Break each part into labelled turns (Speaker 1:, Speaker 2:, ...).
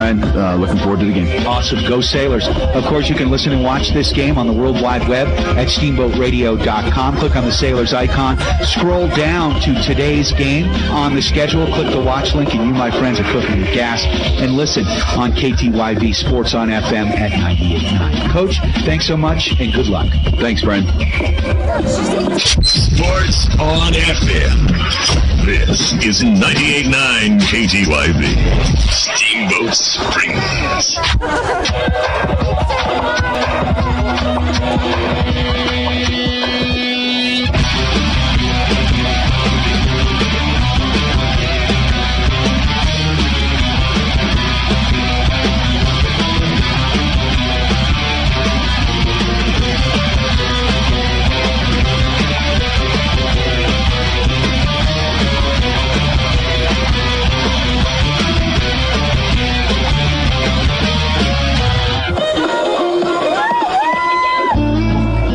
Speaker 1: And looking forward to the game.
Speaker 2: Awesome. Go Sailors. Of course, you can listen and watch this game on the World Wide Web at steamboatradio.com. Click on the Sailors icon. Scroll down to today's game on the schedule. Click the watch link, and you, my friends, are cooking with gas. And listen on KTYV Sports on FM at 98.9. Coach, thanks so much, and good luck.
Speaker 1: Thanks, Brian.
Speaker 3: Sports on FM. This is 98.9 KTYV. Steamboat Springs.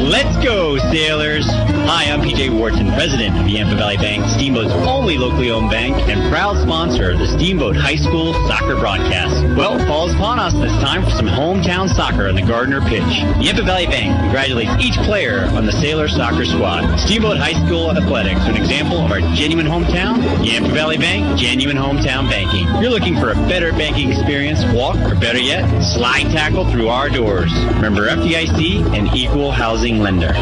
Speaker 4: Let's go, Sailors! Hi, I'm PJ Wharton, president of Yampa Valley Bank, Steamboat's only locally owned bank, and proud sponsor of the Steamboat High School soccer broadcast. Well, fall is upon us, and it's time for some hometown soccer on the Gardner pitch. Yampa Valley Bank congratulates each player on the Sailor soccer squad. Steamboat High School Athletics are an example of our genuine hometown. Yampa Valley Bank, genuine hometown banking. If you're looking for a better banking experience, walk, or better yet, slide tackle through our doors. Remember FDIC and equal housing lender.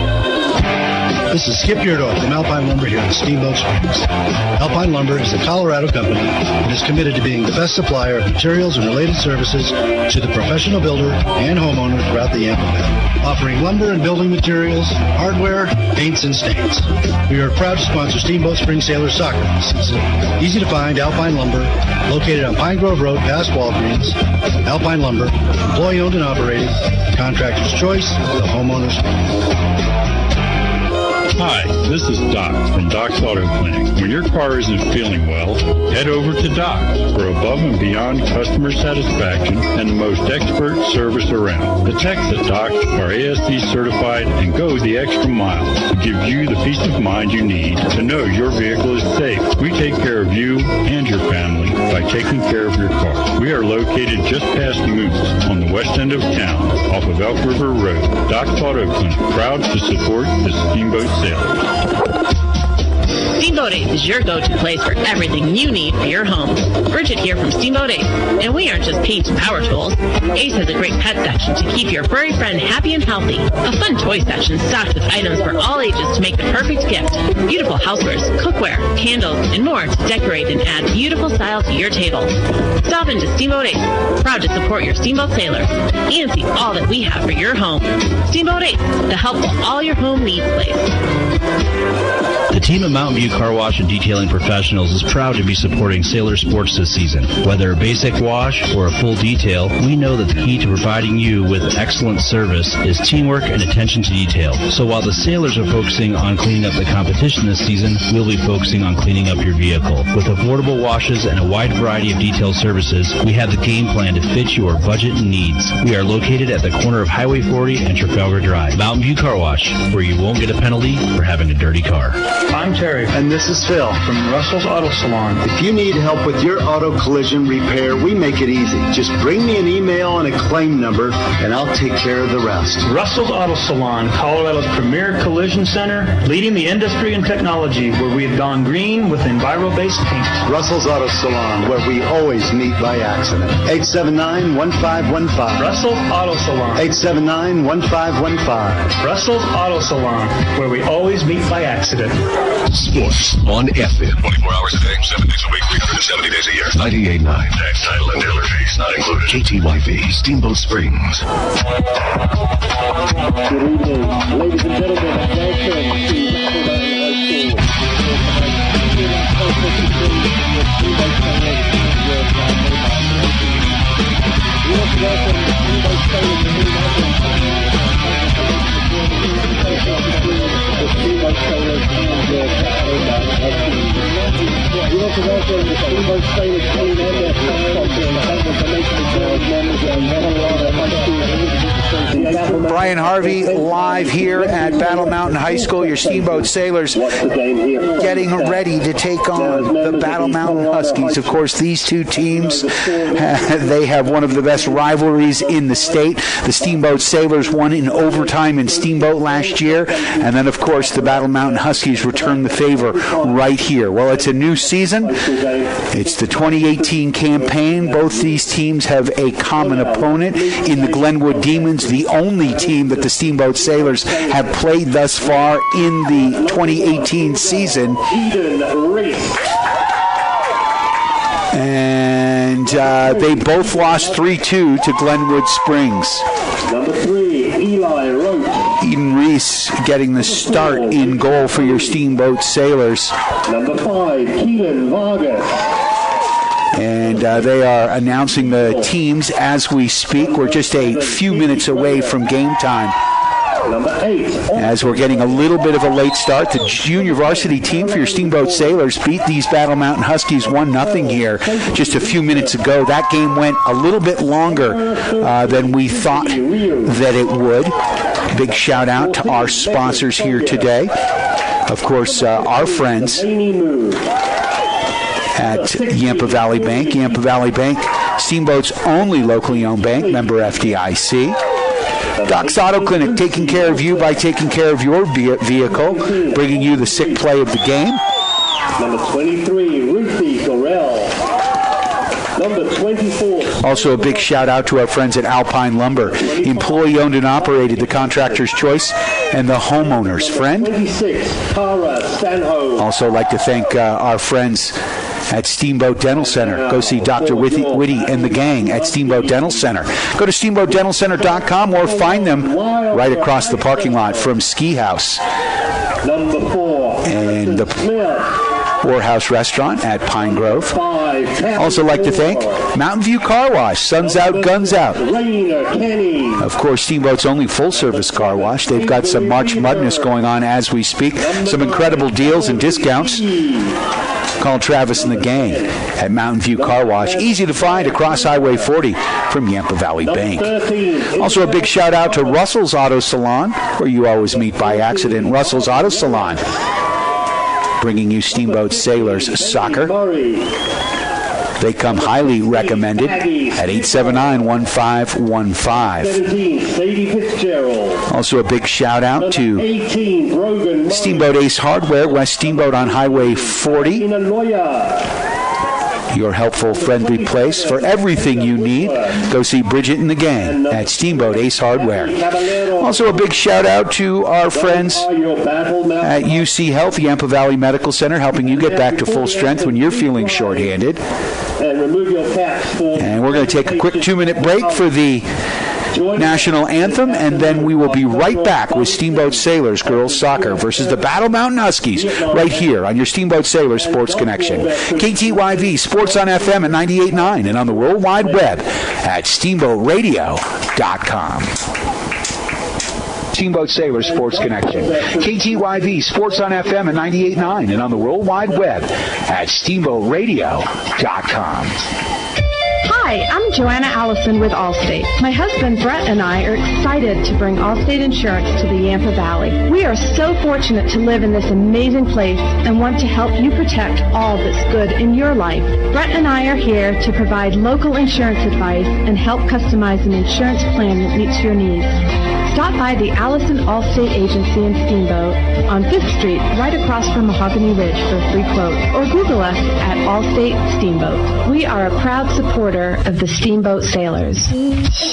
Speaker 5: This is Skip Yurdo from Alpine Lumber here in Steamboat Springs. Alpine Lumber is a Colorado company and is committed to being the best supplier of materials and related services to the professional builder and homeowner throughout the Yampa Valley, offering lumber and building materials, hardware, paints, and stains. We are proud to sponsor Steamboat Springs Sailors soccer this season. Easy to find Alpine Lumber, located on Pine Grove Road past Walgreens. Alpine Lumber, employee-owned and operated, contractor's choice, the homeowner's choice.
Speaker 6: Hi, this is Doc from Doc's Auto Clinic. When your car isn't feeling well, head over to Doc for above and beyond customer satisfaction and the most expert service around. The techs at Doc are ASC certified and go the extra mile to give you the peace of mind you need to know your vehicle is safe. We take care of you and your family by taking care of your car. We are located just past Moose on the west end of town off of Elk River Road. Doc's Auto Clinic, proud to support the Steamboat Sailors.
Speaker 7: Steamboat Ace is your go-to place for everything you need for your home. Bridget here from Steamboat Ace, and we aren't just paints and power tools. Ace has a great pet section to keep your furry friend happy and healthy. A fun toy section stocked with items for all ages to make the perfect gift. Beautiful housewares, cookware, candles, and more to decorate and add beautiful style to your table. Stop into Steamboat Ace, proud to support your Steamboat Sailors, and see all that we have for your home. Steamboat Ace, the helpful all your home needs place.
Speaker 8: The team at Mountain View Car Wash and Detailing Professionals is proud to be supporting Sailor sports this season. Whether a basic wash or a full detail, we know that the key to providing you with excellent service is teamwork and attention to detail. So while the Sailors are focusing on cleaning up the competition this season, we'll be focusing on cleaning up your vehicle. With affordable washes and a wide variety of detail services, we have the game plan to fit your budget and needs. We are located at the corner of Highway 40 and Trafalgar Drive. Mountain View Car Wash, where you won't get a penalty for having a dirty car.
Speaker 9: I'm Terry, and this is Phil from Russell's Auto Salon.
Speaker 10: If you need help with your auto collision repair, we make it easy. Just bring me an email and a claim number, and I'll take care of the rest.
Speaker 9: Russell's Auto Salon, Colorado's premier collision center, leading the industry in technology, where we have gone green with Enviro-based paint.
Speaker 10: Russell's Auto Salon, where we always meet by accident. 879-1515.
Speaker 9: Russell's Auto Salon.
Speaker 10: 879-1515.
Speaker 9: Russell's Auto Salon, where we always meet by accident.
Speaker 3: Sports on FM. 24 hours a day, 7 days a week, 370 days a year. 98.9. Tax, title, and dealer fees not included. KTYV, Steamboat Springs.
Speaker 11: Good evening, ladies and gentlemen. Welcome to
Speaker 2: Brian Harvey live here at Battle Mountain High School. Your Steamboat Sailors getting ready to take on the Battle Mountain Huskies. Of course, these two teams, they have one of the best rivalries in the state. The Steamboat Sailors won in overtime in Steamboat last year, and then, of course, the Battle Mountain Huskies return the favor right here. Well, it's a new season. It's the 2018 campaign. Both these teams have a common opponent in the Glenwood Demons, the only team that the Steamboat Sailors have played thus far in the 2018 season. And they both lost 3-2 to Glenwood Springs.
Speaker 11: Number 3, Eli Roach.
Speaker 2: Eden Reese getting the start in goal for your Steamboat Sailors.
Speaker 11: Number 5, Keelan Vargas.
Speaker 2: And they are announcing the teams as we speak. We're just a few minutes away from game time.
Speaker 11: Number 8.
Speaker 2: As we're getting a little bit of a late start, the junior varsity team for your Steamboat Sailors beat these Battle Mountain Huskies 1-0 here just a few minutes ago. That game went a little bit longer than we thought that it would. Big shout out to our sponsors here today. Of course, our friends at Yampa Valley Bank. Yampa Valley Bank, Steamboat's only locally owned bank, member FDIC. Doc's Auto Clinic, taking care of you by taking care of your vehicle, bringing you the sick play of the game.
Speaker 11: Number 23, Ruthie Gorell. Number 24.
Speaker 2: Also a big shout out to our friends at Alpine Lumber, employee owned and operated, the contractor's choice and the homeowner's friend.
Speaker 11: 26, Tara Stanho.
Speaker 2: Also like to thank our friends at Steamboat Dental Center. Go see Dr. Whitty and the gang at Steamboat Dental Center. Go to steamboatdentalcenter.com or find them right across the parking lot from Ski House
Speaker 11: Number 4,
Speaker 2: and the Whorehouse Restaurant at Pine Grove. Also like to thank Mountain View Car Wash, Suns Out, Guns Out. Of course, Steamboat's only full-service car wash. They've got some March Madness going on as we speak. Some incredible deals and discounts. Call Travis and the gang at Mountain View Car Wash. Easy to find across Highway 40 from Yampa Valley Bank. Also a big shout out to Russell's Auto Salon, where you always meet by accident. Russell's Auto Salon, bringing you Steamboat Sailors soccer. They come highly recommended at 879-1515. Also a big shout out to Steamboat Ace Hardware, West Steamboat on Highway 40. Your helpful, friendly place for everything you need. Go see Bridget and the gang at Steamboat Ace Hardware. Also a big shout out to our friends at UC Health, Yampa Valley Medical Center, helping you get back to full strength when you're feeling shorthanded. And we're going to take a quick 2-minute break for the national anthem, and then we will be right back with Steamboat Sailors girls soccer versus the Battle Mountain Huskies right here on your Steamboat Sailors Sports Connection. KTYV Sports on FM at 98.9 and on the World Wide Web at steamboatradio.com. Steamboat Sailors Sports Connection. KTYV Sports on FM at 98.9 and on the World Wide Web at steamboatradio.com.
Speaker 12: Hi, I'm Joanna Allison with Allstate. My husband Brett and I are excited to bring Allstate Insurance to the Yampa Valley. We are so fortunate to live in this amazing place and want to help you protect all that's good in your life. Brett and I are here to provide local insurance advice and help customize an insurance plan that meets your needs. Stop by the Allison Allstate Agency in Steamboat on 5th Street, right across from Mahogany Ridge for a free quote, or Google us at Allstate Steamboat. We are a proud supporter of the Steamboat Sailors.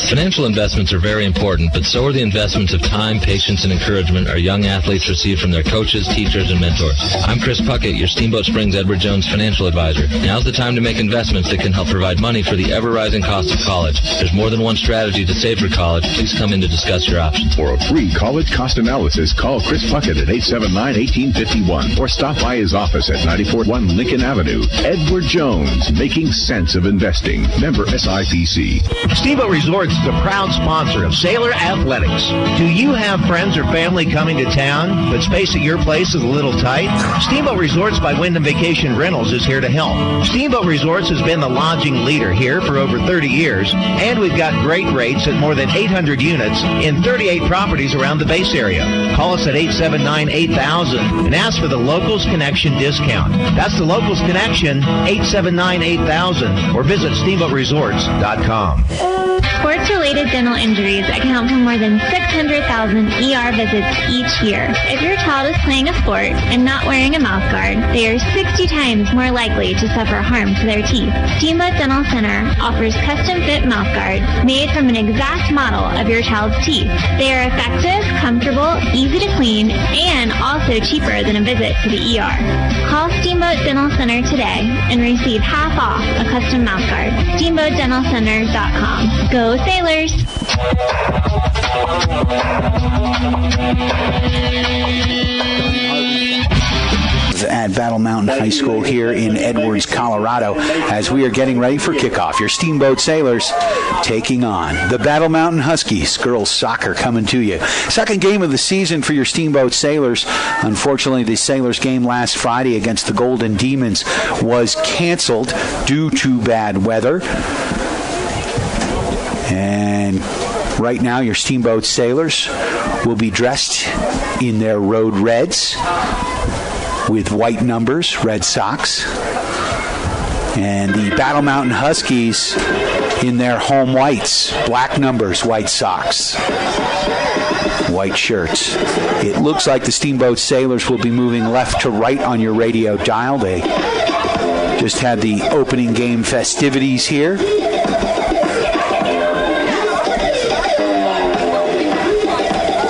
Speaker 13: Financial investments are very important, but so are the investments of time, patience, and encouragement our young athletes receive from their coaches, teachers, and mentors. I'm Chris Puckett, your Steamboat Springs Edward Jones financial advisor. Now's the time to make investments that can help provide money for the ever-rising cost of college. There's more than one strategy to save for college. Please come in to discuss your options.
Speaker 1: For a free college cost analysis, call Chris Puckett at 879-1851 or stop by his office at 941 Lincoln Avenue. Edward Jones, making sense of investing. Member SIPC.
Speaker 14: Steamboat Resorts is a proud sponsor of Sailor Athletics. Do you have friends or family coming to town, but space at your place is a little tight? Steamboat Resorts by Wyndham Vacation Rentals is here to help. Steamboat Resorts has been the lodging leader here for over 30 years, and we've got great rates at more than 800 units in 30 38 properties around the base area. Call us at 879-8000 and ask for the Locals Connection discount. That's the Locals Connection, 879-8000, or visit SteamboatResorts.com.
Speaker 15: Sports-related dental injuries account for more than 600,000 ER visits each year. If your child is playing a sport and not wearing a mouth guard, they are 60 times more likely to suffer harm to their teeth. Steamboat Dental Center offers custom-fit mouth guards made from an exact model of your child's teeth. They are effective, comfortable, easy to clean, and also cheaper than a visit to the ER. Call Steamboat Dental Center today and receive half off a custom mouth guard. SteamboatDentalCenter.com. Go Sailors!
Speaker 2: At Battle Mountain High School here in Edwards, Colorado, as we are getting ready for kickoff. Your Steamboat Sailors taking on the Battle Mountain Huskies. Girls soccer coming to you. Second game of the season for your Steamboat Sailors. Unfortunately, the Sailors game last Friday against the Golden Demons was canceled due to bad weather. And right now, your Steamboat Sailors will be dressed in their road reds with white numbers, red socks. And the Battle Mountain Huskies in their home whites, black numbers, white socks, white shirts. It looks like the Steamboat Sailors will be moving left to right on your radio dial. They just had the opening game festivities here.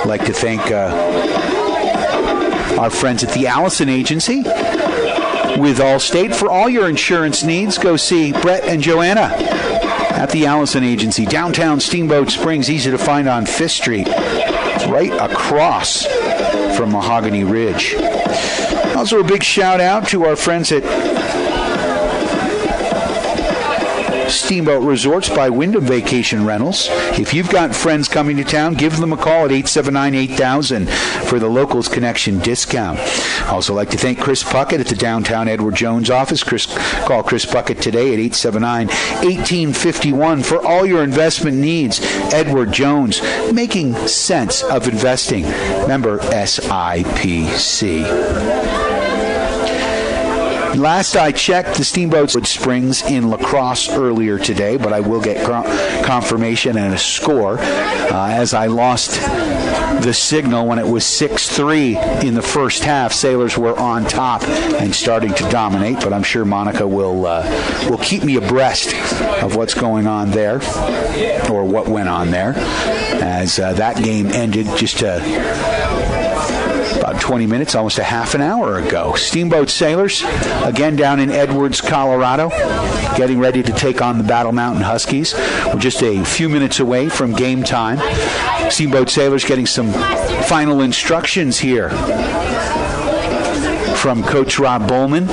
Speaker 2: I'd like to thank our friends at the Allison Agency with Allstate. For all your insurance needs, go see Brett and Joanna at the Allison Agency. Downtown Steamboat Springs, easy to find on 5th Street, right across from Mahogany Ridge. Also a big shout out to our friends at Steamboat Resorts by Wyndham Vacation Rentals. If you've got friends coming to town, give them a call at 879-8000 for the Locals Connection discount. Also like to thank Chris Puckett at the downtown Edward Jones office. Call Chris Puckett today at 879-1851 for all your investment needs. Edward Jones, making sense of investing. Member SIPC. Last I checked, the Steamboat Springs in La Crosse earlier today, but I will get confirmation and a score as I lost the signal when it was 6-3 in the first half. Sailors were on top and starting to dominate, but I'm sure Monica will keep me abreast of what's going on there, or what went on there, as that game ended just about 20 minutes, almost a half an hour ago. Steamboat Sailors, again down in Edwards, Colorado, getting ready to take on the Battle Mountain Huskies. We're just a few minutes away from game time. Steamboat Sailors getting some final instructions here from Coach Rob Bowman,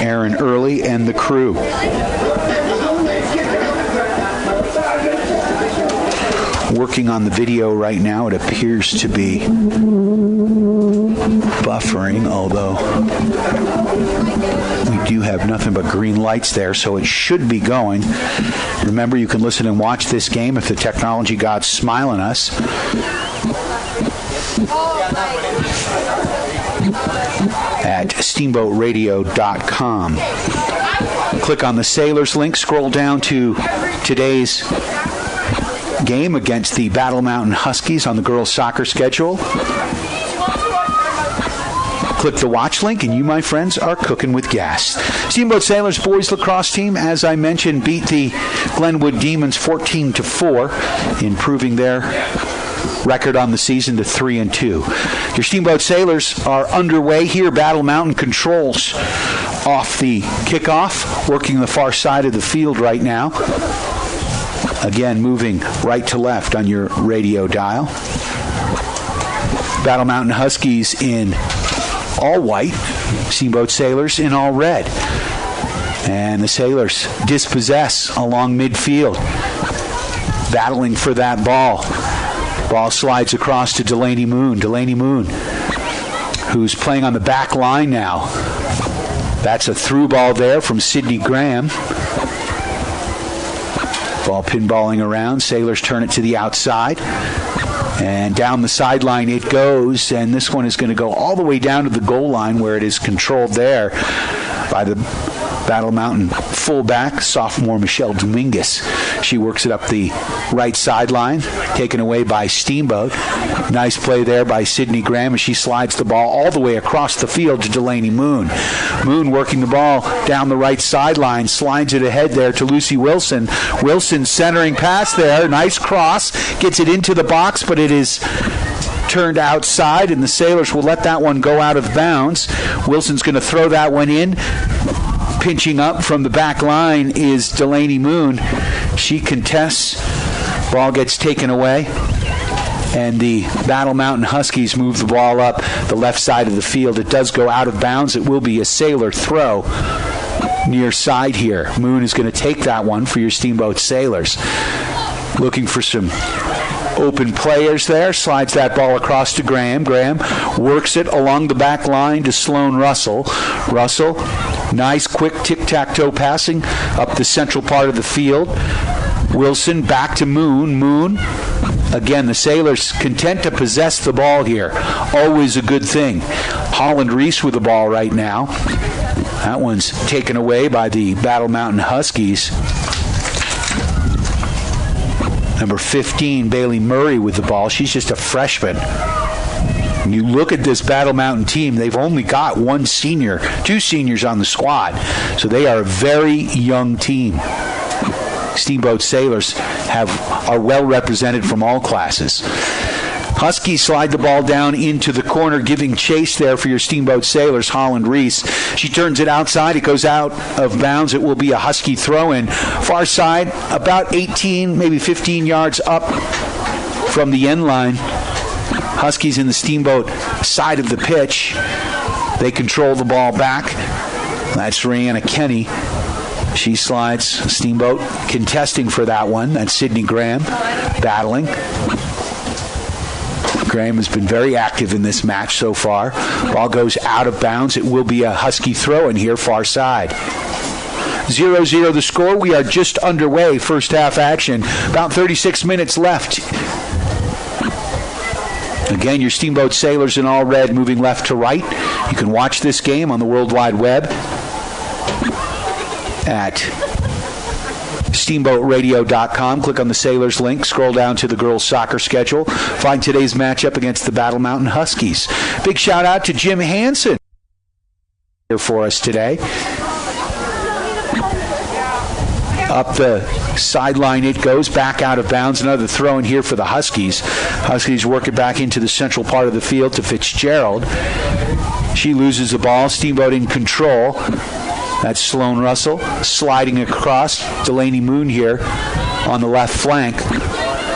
Speaker 2: Aaron Early, and the crew. Working on the video right now. It appears to be buffering, although we do have nothing but green lights there, so it should be going. Remember, you can listen and watch this game if the technology god's smiling us at steamboatradio.com. Click on the Sailors link, scroll down to today's game against the Battle Mountain Huskies on the girls' soccer schedule. Click the watch link, and you, my friends, are cooking with gas. Steamboat Sailors boys lacrosse team, as I mentioned, beat the Glenwood Demons 14-4, improving their record on the season to 3-2. Your Steamboat Sailors are underway here. Battle Mountain controls off the kickoff, working the far side of the field right now. Again, moving right to left on your radio dial. Battle Mountain Huskies in all white. Steamboat Sailors in all red. And the Sailors dispossess along midfield, battling for that ball. Ball slides across to Delaney Moon. Delaney Moon, who's playing on the back line now. That's a through ball there from Sidney Graham. Ball pinballing around. Sailors turn it to the outside. And down the sideline it goes. And this one is going to go all the way down to the goal line where it is controlled there by the Battle Mountain fullback, sophomore Michelle Dominguez. She works it up the right sideline, taken away by Steamboat. Nice play there by Sydney Graham as she slides the ball all the way across the field to Delaney Moon. Moon working the ball down the right sideline, slides it ahead there to Lucy Wilson. Wilson centering pass there, nice cross, gets it into the box, but it is turned outside, and the Sailors will let that one go out of bounds. Wilson's going to throw that one in. Pinching up from the back line is Delaney Moon. She contests. Ball gets taken away. And the Battle Mountain Huskies move the ball up the left side of the field. It does go out of bounds. It will be a Sailor throw near side here. Moon is going to take that one for your Steamboat Sailors. Looking for some open players there. Slides that ball across to Graham. Graham works it along the back line to Sloan Russell. Russell, nice quick tic-tac-toe passing up the central part of the field. Wilson back to Moon. Moon, again, the Sailors content to possess the ball here. Always a good thing. Holland Reese with the ball right now. That one's taken away by the Battle Mountain Huskies. Number 15, Bailey Murray with the ball. She's just a freshman. When you look at this Battle Mountain team, they've only got one senior, two seniors on the squad. So they are a very young team. Steamboat Sailors are well represented from all classes. Huskies slide the ball down into the corner, giving chase there for your Steamboat Sailors, Holland Reese. She turns it outside. It goes out of bounds. It will be a Husky throw-in. Far side, about 18, maybe 15 yards up from the end line. Huskies in the Steamboat side of the pitch. They control the ball back. That's Rihanna Kenny. She slides. Steamboat contesting for that one. That's Sydney Graham battling. Graham has been very active in this match so far. Ball goes out of bounds. It will be a Husky throw in here, far side. 0-0 the score. We are just underway. First half action. About 36 minutes left. Again, your Steamboat Sailors in all red moving left to right. You can watch this game on the World Wide Web at SteamboatRadio.com. Click on the Sailors link. Scroll down to the girls' soccer schedule. Find today's matchup against the Battle Mountain Huskies. Big shout out to Jim Hansen here for us today. Up the sideline it goes, back out of bounds. Another throw in here for the Huskies. Huskies work it back into the central part of the field to Fitzgerald. She loses the ball. Steamboat in control. That's Sloan Russell sliding across. Delaney Moon here on the left flank.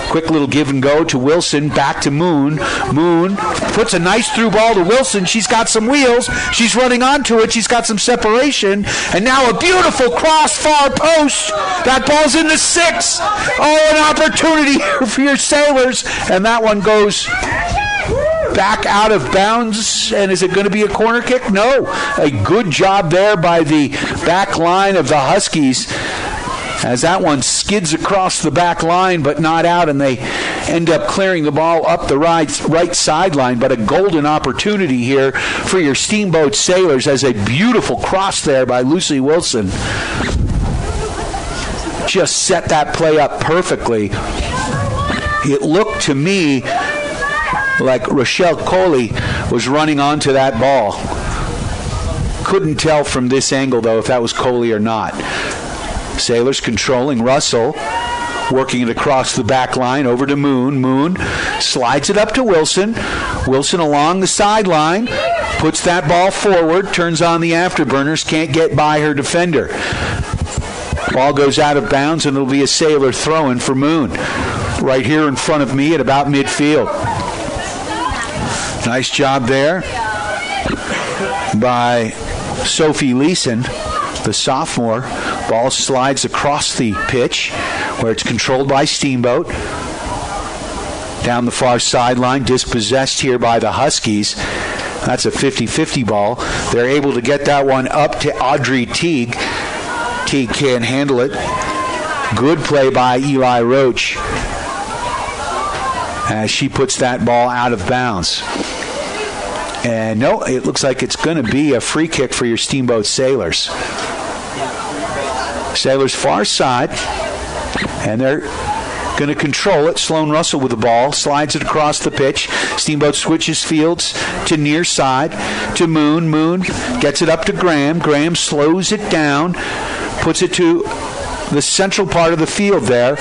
Speaker 2: Quick little give and go to Wilson. Back to Moon. Moon puts a nice through ball to Wilson. She's got some wheels. She's running onto it. She's got some separation. And now a beautiful cross far post. That ball's in the 6. Oh, an opportunity for your Sailors. And that one goes back out of bounds. And is it going to be a corner kick? No. A good job there by the back line of the Huskies, as that one skids across the back line but not out, and they end up clearing the ball up the right sideline. But a golden opportunity here for your Steamboat Sailors, as a beautiful cross there by Lucy Wilson just set that play up perfectly. It looked to me like Rochelle Coley was running onto that ball. Couldn't tell from this angle, though, if that was Coley or not. Sailors controlling. Russell working it across the back line over to Moon. Moon slides it up to Wilson. Wilson along the sideline, puts that ball forward, turns on the afterburners, can't get by her defender. Ball goes out of bounds, and it'll be a Sailor throw-in for Moon. Right here in front of me at about midfield. Nice job there by Sophie Leeson, the sophomore. Ball slides across the pitch where it's controlled by Steamboat. Down the far sideline, dispossessed here by the Huskies. That's a 50-50 ball. They're able to get that one up to Audrey Teague. Teague can't handle it. Good play by Eli Roach as she puts that ball out of bounds. And no, it looks like it's going to be a free kick for your Steamboat Sailors. Sailors far side, and they're going to control it. Sloan Russell with the ball, slides it across the pitch. Steamboat switches fields to near side, to Moon. Moon gets it up to Graham. Graham slows it down, puts it to the central part of the field there.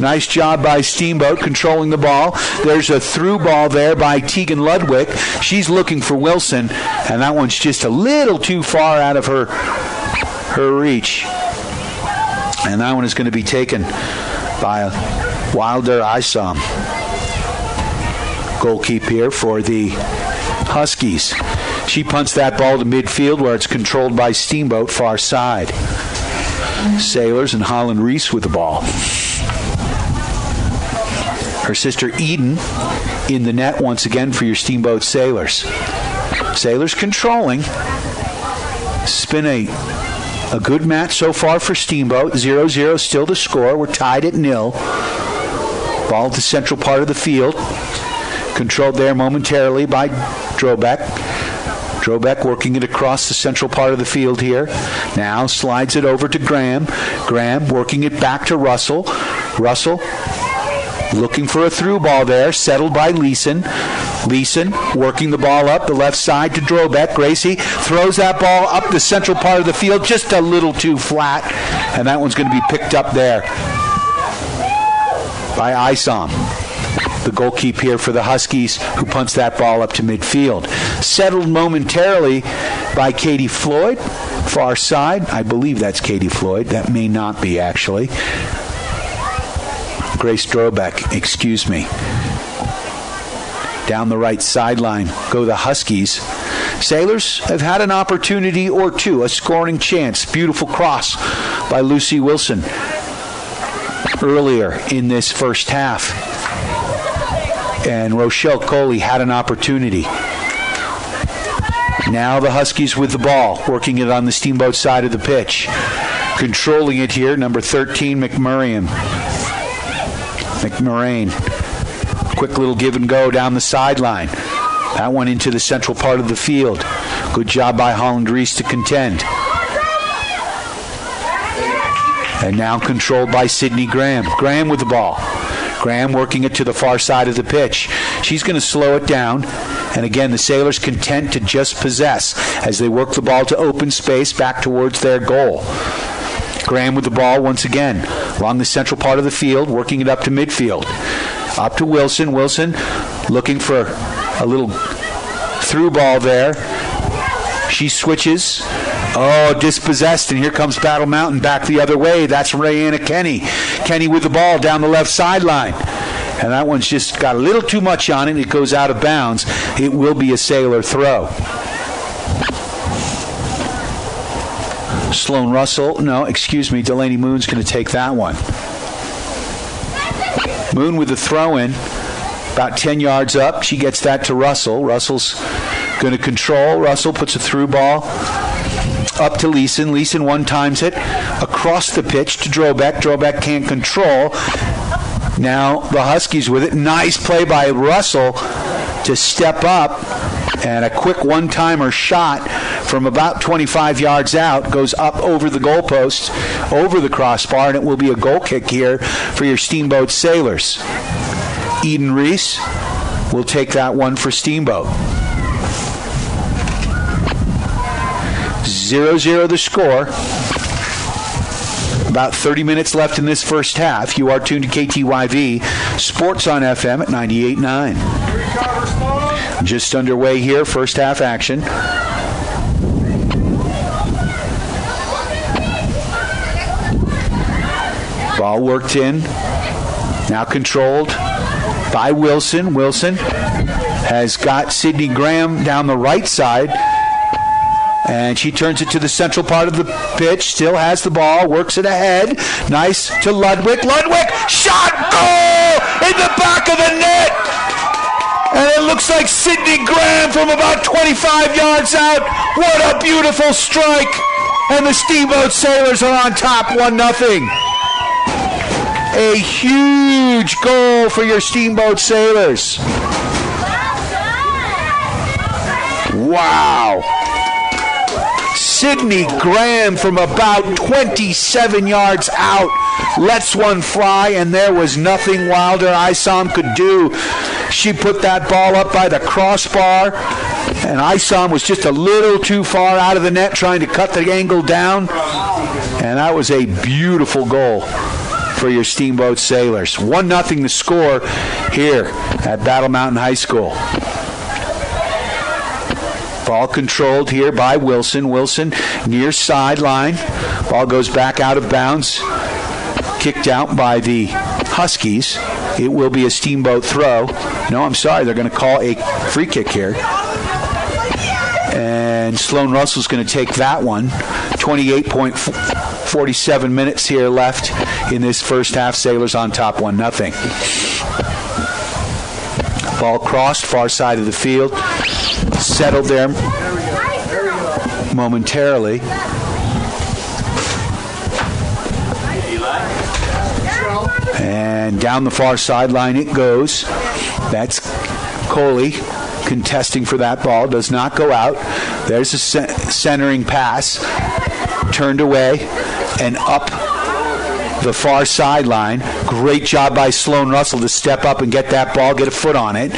Speaker 2: Nice job by Steamboat controlling the ball. There's a through ball there by Tegan Ludwig. She's looking for Wilson, and that one's just a little too far out of her reach. And that one is going to be taken by Wilder Isom. Goalkeeper here for the Huskies. She punts that ball to midfield where it's controlled by Steamboat far side. Sailors and Holland Reese with the ball. Her sister Eden in the net once again for your Steamboat Sailors. Sailors controlling. It's been a good match so far for Steamboat. 0-0 still to score. We're tied at 0. Ball at the central part of the field. Controlled there momentarily by Drobeck. Drobeck working it across the central part of the field here. Now slides it over to Graham. Graham working it back to Russell. Russell looking for a through ball there, settled by Leeson. Leeson working the ball up the left side to Drobeck. Gracie throws that ball up the central part of the field, just a little too flat, and that one's going to be picked up there by Isom. The goalkeeper here for the Huskies, who punts that ball up to midfield. Settled momentarily by Katie Floyd, far side. I believe that's Katie Floyd. That may not be, actually. Grace Drobeck, excuse me. Down the right sideline go the Huskies. Sailors have had an opportunity or two, a scoring chance. Beautiful cross by Lucy Wilson earlier in this first half. And Rochelle Coley had an opportunity. Now the Huskies with the ball, working it on the Steamboat side of the pitch. Controlling it here, number 13, McMurrain. Quick little give and go down the sideline. That one into the central part of the field. Good job by Holland Reese to contend. And now controlled by Sydney Graham. Graham with the ball. Graham working it to the far side of the pitch. She's going to slow it down. And again, the Sailors content to just possess as they work the ball to open space back towards their goal. Graham with the ball once again along the central part of the field, working it up to midfield. Up to Wilson. Wilson looking for a little through ball there. She switches. Oh, dispossessed, and here comes Battle Mountain back the other way. That's Rayanna Kenny. Kenny with the ball down the left sideline. And that one's just got a little too much on it. It goes out of bounds. It will be a Sailor throw. Sloan Russell, Delaney Moon's going to take that one. Moon with the throw in, about 10 yards up. She gets that to Russell. Russell's going to control. Russell puts a through ball up to Leeson. Leeson one-times it across the pitch to Drobeck. Drobeck can't control. Now the Huskies with it. Nice play by Russell to step up. And a quick one-timer shot from about 25 yards out goes up over the goalpost, over the crossbar, and it will be a goal kick here for your Steamboat Sailors. Eden Reese will take that one for Steamboat. 0-0 the score. About 30 minutes left in this first half. You are tuned to KTYV Sports on FM at 98.9. Just underway here, first half action. Ball worked in. Now controlled by Wilson. Wilson has got Sydney Graham down the right side. And she turns it to the central part of the pitch. Still has the ball. Works it ahead. Nice to Ludwig. Ludwig! Shot! Goal! In the back of the net! And it looks like Sydney Graham from about 25 yards out. What a beautiful strike. And the Steamboat Sailors are on top 1-0. A huge goal for your Steamboat Sailors. Wow. Sydney Graham from about 27 yards out lets one fly, and there was nothing Wilder Isom could do. She put that ball up by the crossbar, and Isom was just a little too far out of the net trying to cut the angle down, and that was a beautiful goal for your Steamboat Sailors. 1-0 the score here at Battle Mountain High School. Ball controlled here by Wilson. Wilson near sideline. Ball goes back out of bounds. Kicked out by the Huskies. It will be a Steamboat throw. No, I'm sorry. They're going to call a free kick here. And Sloan Russell's going to take that one. 28.47 minutes here left in this first half. Sailors on top 1-0. Ball crossed far side of the field. Settled there momentarily. And down the far sideline it goes. That's Coley contesting for that ball. Does not go out. There's a centering pass. Turned away and up the far sideline. Great job by Sloan Russell to step up and get that ball, get a foot on it.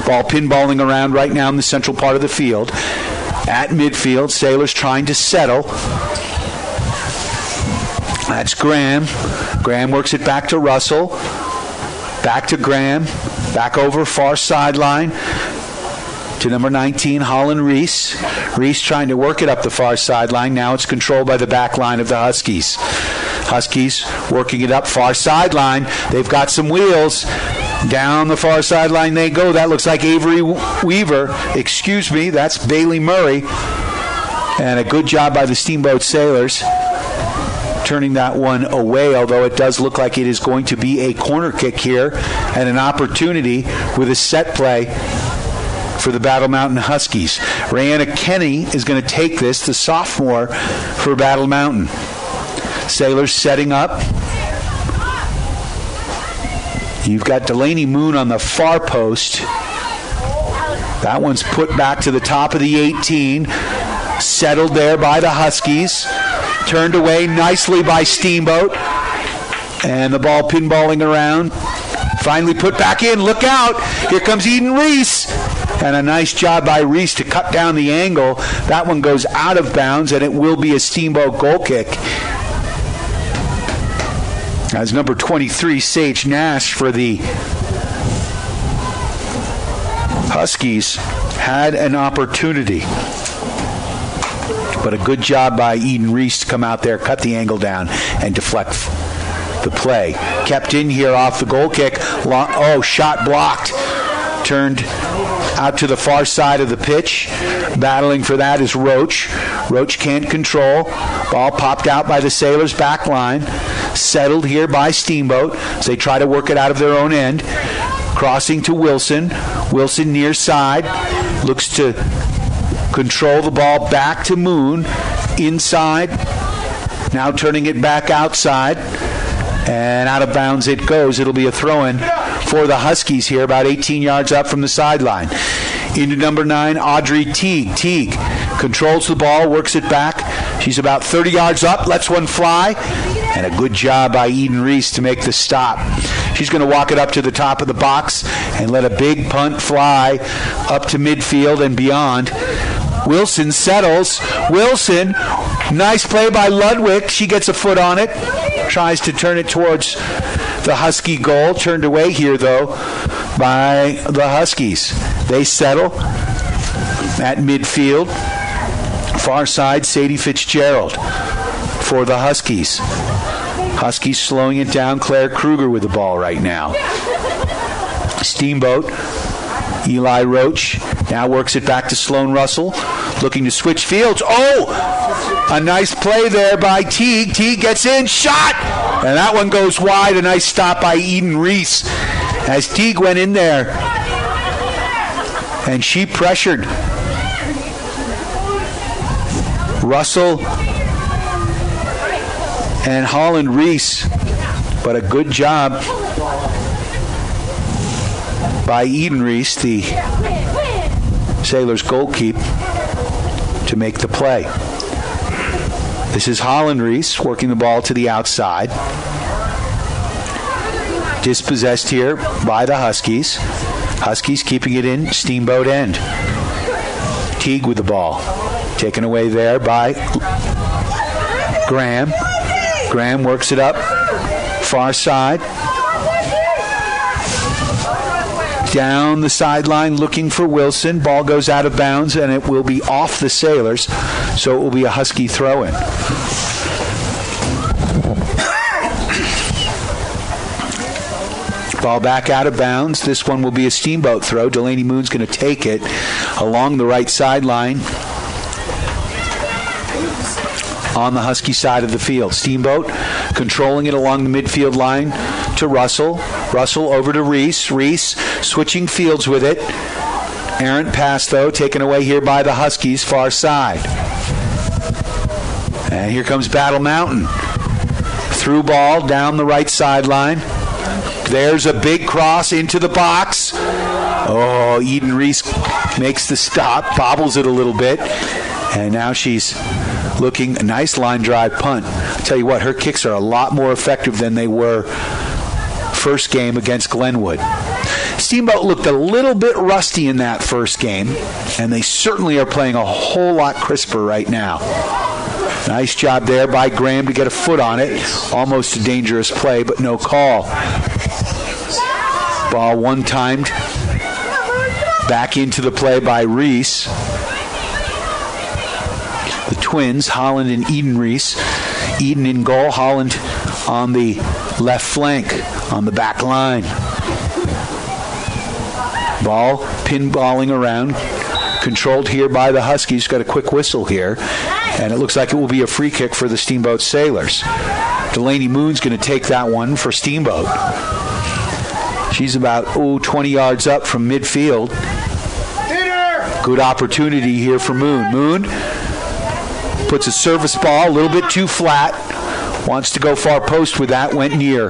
Speaker 2: Ball pinballing around right now in the central part of the field. At midfield, Sailors trying to settle. That's Graham. Graham works it back to Russell. Back to Graham. Back over far sideline to number 19, Holland Reese. Reese trying to work it up the far sideline. Now it's controlled by the back line of the Huskies. Huskies working it up far sideline. They've got some wheels. Down the far sideline they go. That looks like Avery Weaver. Excuse me, that's Bailey Murray. And a good job by the Steamboat Sailors turning that one away, although it does look like it is going to be a corner kick here and an opportunity with a set play for the Battle Mountain Huskies. Rayanna Kenny is going to take this, the sophomore for Battle Mountain. Sailors setting up. You've got Delaney Moon on the far post. That one's put back to the top of the 18. Settled there by the Huskies. Turned away nicely by Steamboat. And the ball pinballing around. Finally put back in. Look out. Here comes Eden Reese. And a nice job by Reese to cut down the angle. That one goes out of bounds, and it will be a Steamboat goal kick. As number 23, Sage Nash for the Huskies had an opportunity. But a good job by Eden Reese to come out there, cut the angle down, and deflect the play. Kept in here off the goal kick. Shot blocked. Turned out to the far side of the pitch. Battling for that is Roach. Roach can't control. Ball popped out by the Sailors' back line. Settled here by Steamboat as they try to work it out of their own end. Crossing to Wilson. Wilson near side. Looks to control the ball back to Moon. Inside. Now turning it back outside. And out of bounds it goes. It'll be a throw-in for the Huskies here, about 18 yards up from the sideline. Into number 9, Audrey Teague. Teague controls the ball, works it back. She's about 30 yards up, lets one fly. And a good job by Eden Reese to make the stop. She's going to walk it up to the top of the box and let a big punt fly up to midfield and beyond. Wilson settles. Wilson, nice play by Ludwig. She gets a foot on it. Tries to turn it towards the Husky goal. Turned away here, though, by the Huskies. They settle at midfield. Far side, Sadie Fitzgerald for the Huskies. Huskies slowing it down. Claire Kruger with the ball right now. Steamboat. Eli Roach now works it back to Sloan Russell. Looking to switch fields. A nice play there by Teague. Teague gets in. Shot! And that one goes wide. A nice stop by Eden Reese as Teague went in there. And she pressured Russell and Holland Reese But a good job by Eden Reese, the Sailors goalkeeper, to make the play. This is Holland Reese working the ball to the outside. Dispossessed here by the Huskies. Huskies keeping it in Steamboat end. Teague with the ball. Taken away there by Graham. Graham works it up. Far side. Down the sideline looking for Wilson. Ball goes out of bounds, and it will be off the Sailors, so it will be a Husky throw-in. Ball back out of bounds. This one will be a Steamboat throw. Delaney Moon's going to take it along the right sideline on the Husky side of the field. Steamboat controlling it along the midfield line to Russell. Russell over to Reese. Reese switching fields with it. Errant pass, though, taken away here by the Huskies, far side. And here comes Battle Mountain. Through ball down the right sideline. There's a big cross into the box. Oh, Eden Reese makes the stop, bobbles it a little bit, and now she's looking a nice line drive punt. I'll tell you what, her kicks are a lot more effective than they were first game against Glenwood. Steamboat looked a little bit rusty in that first game, and they certainly are playing a whole lot crisper right now. Nice job there by Graham to get a foot on it. Almost a dangerous play, but no call. Ball one-timed. Back into the play by Reese. The twins, Holland and Eden Reese. Eden in goal, Holland on the left flank, on the back line. Ball pinballing around. Controlled here by the Huskies. Got a quick whistle here. And it looks like it will be a free kick for the Steamboat Sailors. Delaney Moon's going to take that one for Steamboat. She's about 20 yards up from midfield. Good opportunity here for Moon. Moon puts a service ball a little bit too flat. Wants to go far post with that. Went near.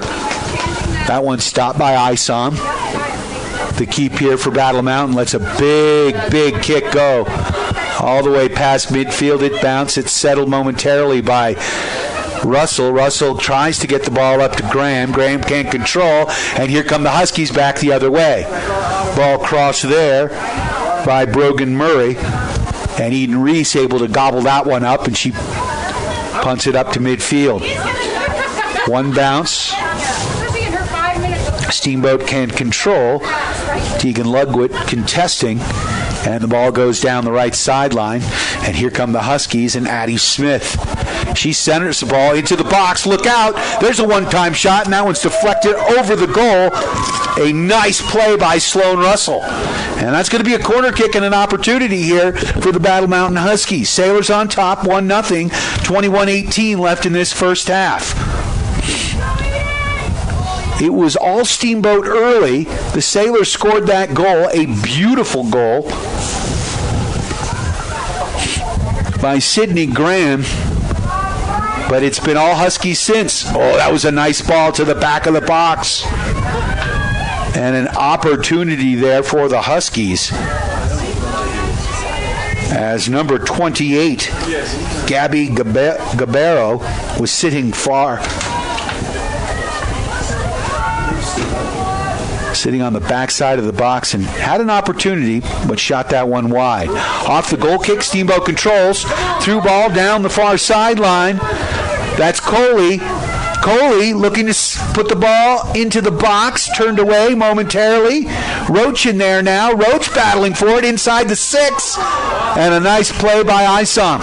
Speaker 2: That one stopped by Isom. The keep here for Battle Mountain lets a big kick go. All the way past midfield, it bounced. It's settled momentarily by Russell. Russell tries to get the ball up to Graham. Graham can't control, and here come the Huskies back the other way. Ball crossed there by Brogan Murray, and Eden Reese able to gobble that one up, and she punts it up to midfield. One bounce. Steamboat can't control. Tegan Ludwig contesting. And the ball goes down the right sideline. And here come the Huskies and Addie Smith. She centers the ball into the box. Look out. There's a one-time shot, and that one's deflected over the goal. A nice play by Sloan Russell. And that's going to be a corner kick and an opportunity here for the Battle Mountain Huskies. Sailors on top, 1-0. 21-18 left in this first half. It was all Steamboat early. The Sailors scored that goal, a beautiful goal by Sydney Graham. But it's been all Huskies since. Oh, that was a nice ball to the back of the box. And an opportunity there for the Huskies. As number 28, Gabby Gabero, was sitting on the backside of the box and had an opportunity, but shot that one wide. Off the goal kick, Steamboat controls. Through ball down the far sideline. That's Coley. Coley looking to put the ball into the box, turned away momentarily. Roach in there now. Roach battling for it inside the 6. And a nice play by Isom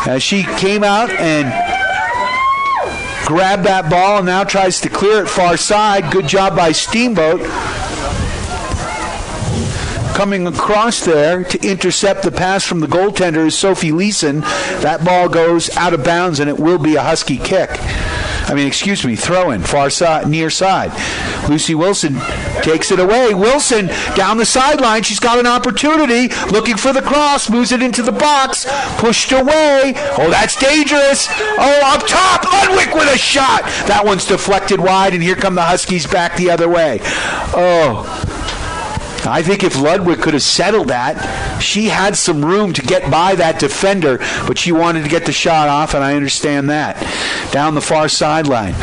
Speaker 2: as she came out and grabbed that ball and now tries to clear it far side. Good job by Steamboat. Coming across there to intercept the pass from the goaltender is Sophie Leeson. That ball goes out of bounds and it will be a Husky kick. Throw in, far side, near side. Lucy Wilson takes it away. Wilson down the sideline. She's got an opportunity. Looking for the cross. Moves it into the box. Pushed away. Oh, that's dangerous. Oh, up top. Ludwig with a shot. That one's deflected wide, and here come the Huskies back the other way. Oh, I think if Ludwig could have settled that, she had some room to get by that defender, but she wanted to get the shot off, and I understand that. Down the far sideline.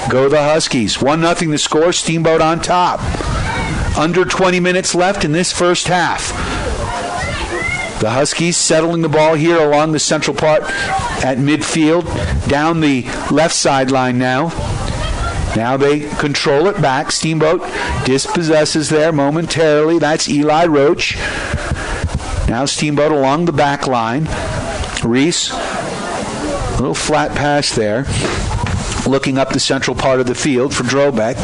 Speaker 2: Go the Huskies. 1-0 the score. Steamboat on top. Under 20 minutes left in this first half. The Huskies settling the ball here along the central part at midfield. Down the left sideline now. Now they control it back. Steamboat dispossesses there momentarily. That's Eli Roach. Now Steamboat along the back line. Reese, a little flat pass there. Looking up the central part of the field for Drobeck.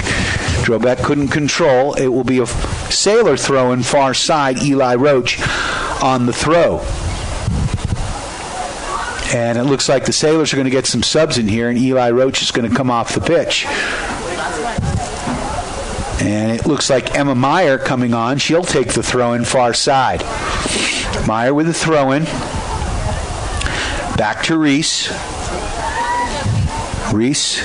Speaker 2: Drobeck couldn't control. It will be a Sailor throw in far side. Eli Roach on the throw. And it looks like the Sailors are going to get some subs in here, and Eli Roach is going to come off the pitch. And it looks like Emma Meyer coming on. She'll take the throw in far side. Meyer with the throw in. Back to Reese. Reese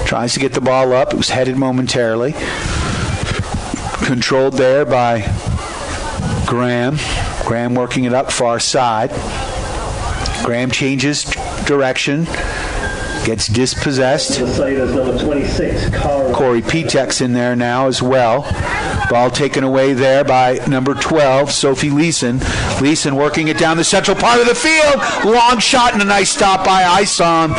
Speaker 2: tries to get the ball up. It was headed momentarily. Controlled there by Graham. Graham working it up far side. Graham changes direction. Gets dispossessed.
Speaker 11: Number 26,
Speaker 2: Corey Petek's in there now as well. Ball taken away there by number 12, Sophie Leeson. Leeson working it down the central part of the field. Long shot and a nice stop by Isom.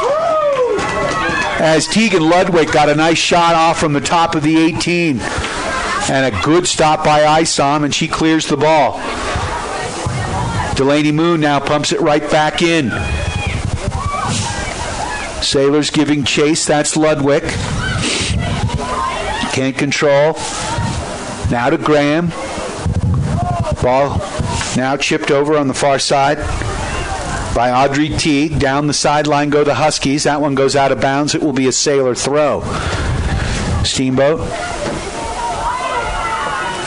Speaker 2: As Tegan Ludwig got a nice shot off from the top of the 18. And a good stop by Isom, and she clears the ball. Delaney Moon now pumps it right back in. Sailors giving chase. That's Ludwig. Can't control. Now to Graham. Ball now chipped over on the far side by Audrey Teague. Down the sideline go the Huskies. That one goes out of bounds. It will be a Sailor throw. Steamboat.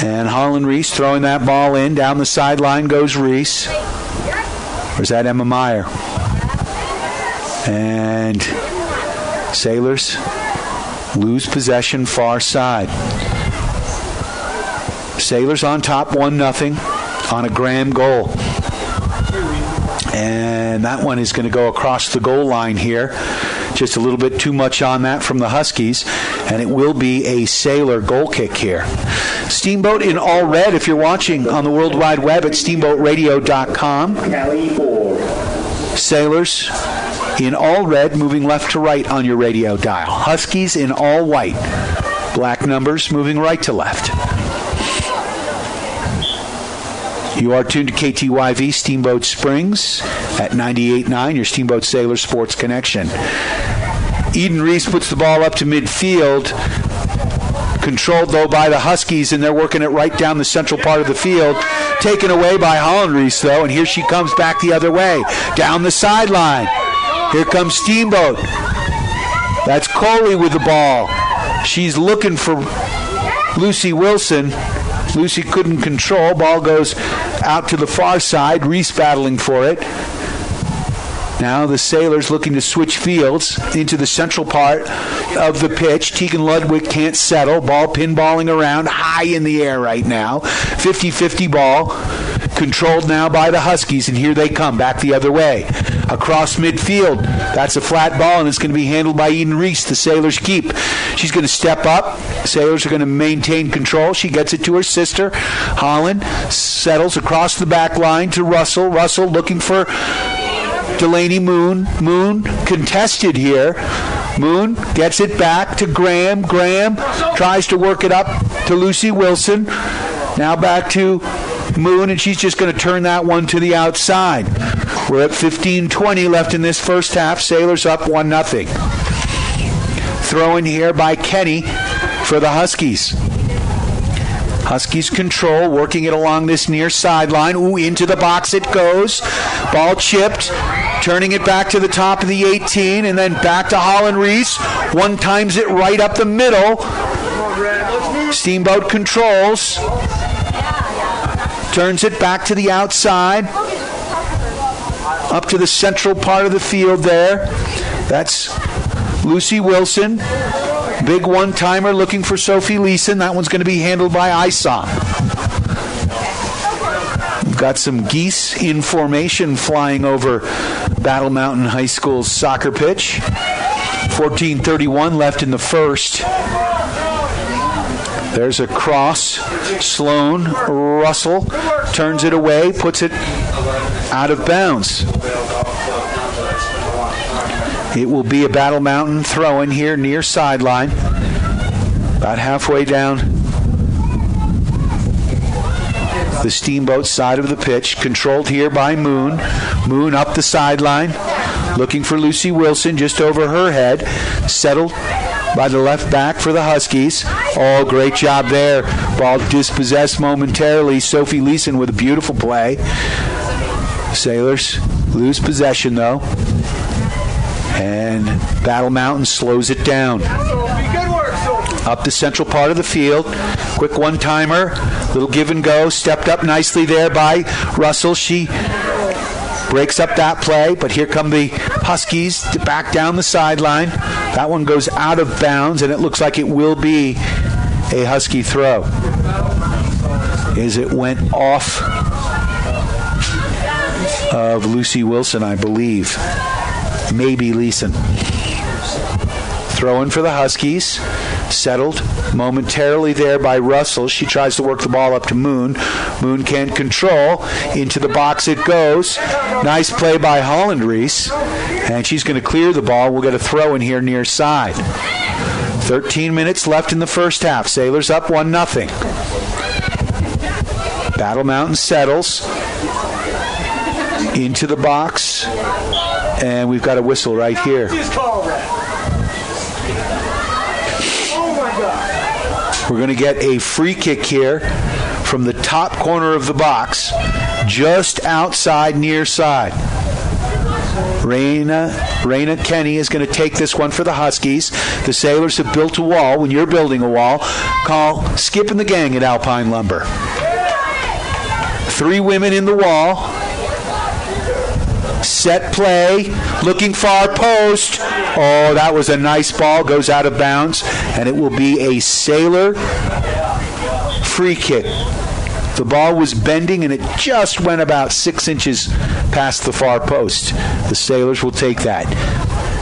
Speaker 2: And Holland Reese throwing that ball in. Down the sideline goes Reese. Or is that Emma Meyer? And Sailors lose possession far side. Sailors on top 1-0 on a Graham goal. And that one is going to go across the goal line here. Just a little bit too much on that from the Huskies. And it will be a Sailor goal kick here. Steamboat in all red if you're watching on the World Wide Web at steamboatradio.com. Sailors in all red moving left to right on your radio dial. Huskies in all white. Black numbers moving right to left. You are tuned to KTYV Steamboat Springs at 98.9, your Steamboat Sailor Sports Connection. Eden Reese puts the ball up to midfield. Controlled, though, by the Huskies, and they're working it right down the central part of the field. Taken away by Holland Reese, though, and here she comes back the other way. Down the sideline. Here comes Steamboat. That's Coley with the ball. She's looking for Lucy Wilson. Lucy couldn't control. Ball goes out to the far side. Reese battling for it. Now the Sailors looking to switch fields into the central part of the pitch. Tegan Ludwig can't settle. Ball pinballing around high in the air right now. 50-50 ball. Controlled now by the Huskies, and here they come back the other way. Across midfield. That's a flat ball, and it's going to be handled by Eden Reese. The Sailors keep. She's going to step up. Sailors are going to maintain control. She gets it to her sister. Holland settles across the back line to Russell. Russell looking for Delaney Moon. Moon contested here. Moon gets it back to Graham. Graham tries to work it up to Lucy Wilson. Now back to Moon, and she's just going to turn that one to the outside. We're at 15-20 left in this first half. Sailors up 1-0. Throw in here by Kenny for the Huskies. Huskies control, working it along this near sideline. Ooh, into the box it goes. Ball chipped. Turning it back to the top of the 18 and then back to Holland Reese. One times it right up the middle. Steamboat controls. Turns it back to the outside. Up to the central part of the field there. That's Lucy Wilson. Big one-timer looking for Sophie Leeson. That one's going to be handled by Isop. We've got some geese in formation flying over Battle Mountain High School's soccer pitch. 14:31 left in the first. There's a cross. Sloan Russell turns it away, puts it out of bounds. It will be a Battle Mountain throw-in here near sideline. About halfway down the Steamboat side of the pitch. Controlled here by Moon. Moon up the sideline. Looking for Lucy Wilson just over her head. Settled by the left back for the Huskies. Oh, great job there. Ball dispossessed momentarily. Sophie Leeson with a beautiful play. Sailors lose possession, though. And Battle Mountain slows it down. Up the central part of the field. Quick one-timer. Little give and go. Stepped up nicely there by Russell. She breaks up that play, but here come the Huskies to back down the sideline. That one goes out of bounds, and it looks like it will be a Husky throw. As it went off of Lucy Wilson, I believe. Maybe Leeson. Throw in for the Huskies. Settled momentarily there by Russell. She tries to work the ball up to Moon. Moon can't control. Into the box it goes. Nice play by Holland Reese. And she's going to clear the ball. We'll get a throw in here near side. 13 minutes left in the first half. Sailors up 1-0. Battle Mountain settles. Into the box. And we've got a whistle right here. We're going to get a free kick here from the top corner of the box, just outside near side. Raina Kenny is going to take this one for the Huskies. The Sailors have built a wall. When you're building a wall, call Skip and the gang at Alpine Lumber. 3 women in the wall. Set play, looking far post. Oh, that was a nice ball. Goes out of bounds, and it will be a Sailor free kick. The ball was bending, and it just went about 6 inches past the far post. The Sailors will take that.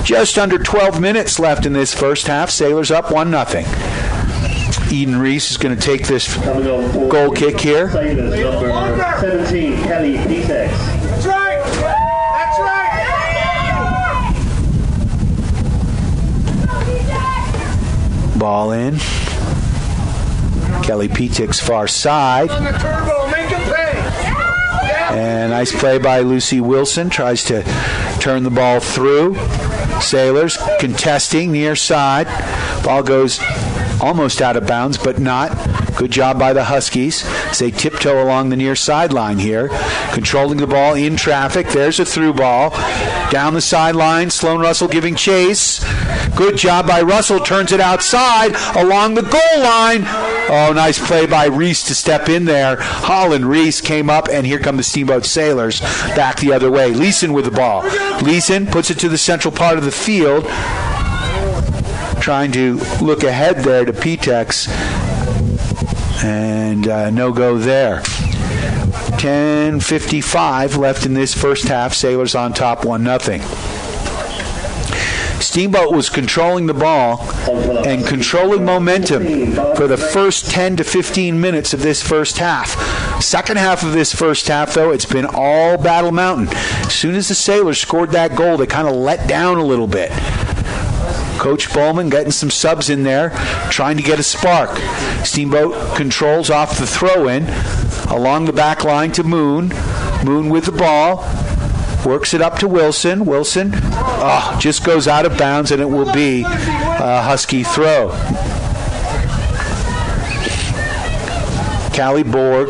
Speaker 2: Just under 12 minutes left in this first half. Sailors up 1-0. Eden Reese is going to take this goal kick here.
Speaker 11: Number 17, Kelly Petex. That's right.
Speaker 2: Ball in. Kelly Petik's far side. And nice play by Lucy Wilson. Tries to turn the ball through. Sailors contesting near side. Ball goes almost out of bounds, but not. Good job by the Huskies as they tiptoe along the near sideline here. Controlling the ball in traffic. There's a through ball. Down the sideline, Sloan Russell giving chase. Good job by Russell. Turns it outside along the goal line. Oh, nice play by Reese to step in there. Holland Reese came up, and here come the Steamboat Sailors back the other way. Leeson with the ball. Leeson puts it to the central part of the field. Trying to look ahead there to Petex. And no go there. 10:55 left in this first half. Sailors on top 1-0. Steamboat was controlling the ball and controlling momentum for the first 10 to 15 minutes of this first half. Second half of this first half, though, it's been all Battle Mountain. As soon as the Sailors scored that goal, they kind of let down a little bit. Coach Bowman getting some subs in there, trying to get a spark. Steamboat controls off the throw-in along the back line to Moon. Moon with the ball. Works it up to Wilson. Wilson just goes out of bounds, and it will be a Husky throw. Callie Borg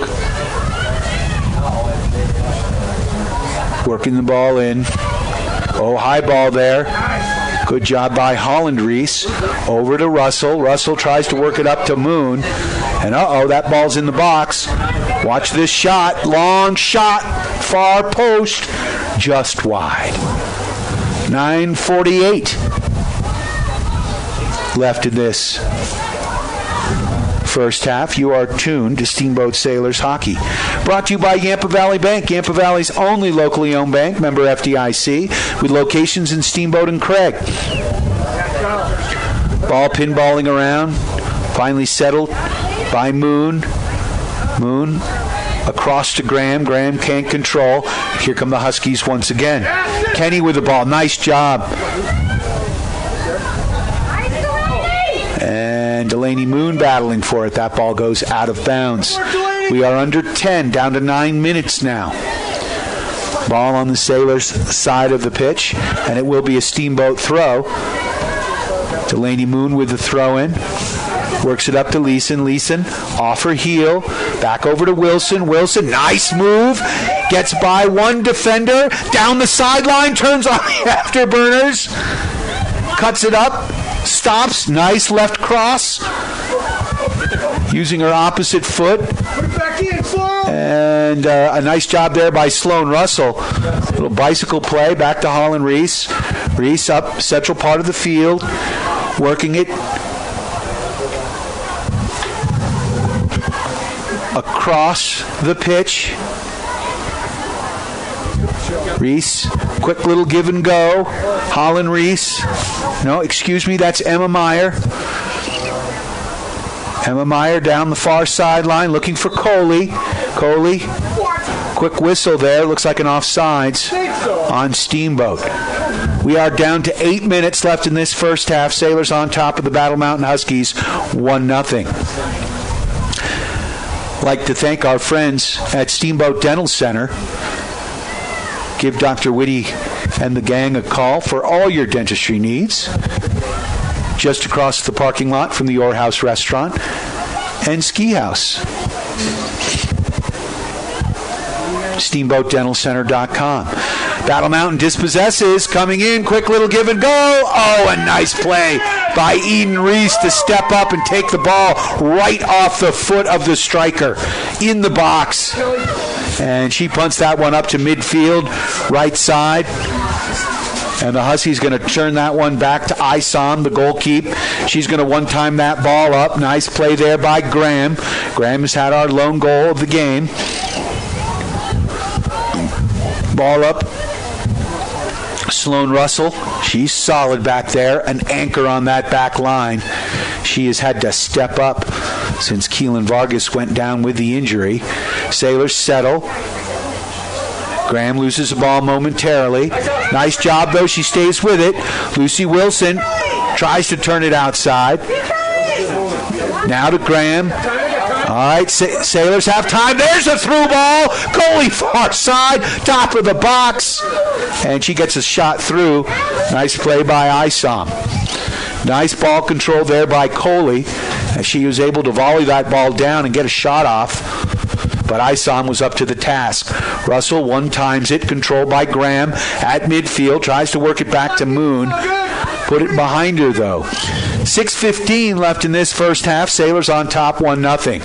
Speaker 2: working the ball in. Oh, high ball there. Good job by Holland Reese. Over to Russell. Russell tries to work it up to Moon. And that ball's in the box. Watch this shot. Long shot. Far post. Just wide. 9:48 left in this first half. You are tuned to Steamboat Sailors Hockey. Brought to you by Yampa Valley Bank, Yampa Valley's only locally owned bank, member FDIC, with locations in Steamboat and Craig. Ball pinballing around, finally settled by Moon. Moon across to Graham. Graham can't control. Here come the Huskies once again. Kenny with the ball. Nice job. And Delaney Moon battling for it. That ball goes out of bounds. We are under 10, down to 9 minutes now. Ball on the Sailors' side of the pitch, and it will be a Steamboat throw. Delaney Moon with the throw in. Works it up to Leeson. Leeson off her heel. Back over to Wilson. Wilson, nice move. Gets by one defender. Down the sideline. Turns on the afterburners. Cuts it up. Stops. Nice left cross. Using her opposite foot. And a nice job there by Sloan Russell. Little bicycle play. Back to Holland Reese. Reese up central part of the field. Working it across the pitch. Reese, quick little give and go. Holland Reese. No, excuse me, that's Emma Meyer. Emma Meyer down the far sideline looking for Coley. Coley, quick whistle there. Looks like an offsides on Steamboat. We are down to 8 minutes left in this first half. Sailors on top of the Battle Mountain Huskies, 1-0. Like to thank our friends at Steamboat Dental Center. Give Dr. Whitty and the gang a call for all your dentistry needs. Just across the parking lot from the Orr House Restaurant and Ski House. SteamboatDentalCenter.com. Battle Mountain dispossesses, coming in, quick little give and go. Oh, a nice play by Eden Reese to step up and take the ball right off the foot of the striker in the box. And she punts that one up to midfield, right side. And the Huskies going to turn that one back to Isom, the goalkeeper. She's going to one-time that ball up. Nice play there by Graham. Graham has had our lone goal of the game. Ball up. Sloan Russell, she's solid back there, an anchor on that back line. She has had to step up since Keelan Vargas went down with the injury. Sailors settle. Graham loses the ball momentarily. Nice job, though. She stays with it. Lucy Wilson tries to turn it outside. Now to Graham. All right, Sailors have time. There's a through ball. Coley far side, top of the box. And she gets a shot through. Nice play by Isom. Nice ball control there by Coley. As she was able to volley that ball down and get a shot off. But Isom was up to the task. Russell one-times it, controlled by Graham at midfield. Tries to work it back to Moon. Put it behind her, though. 6:15 left in this first half. Sailors on top, 1-0.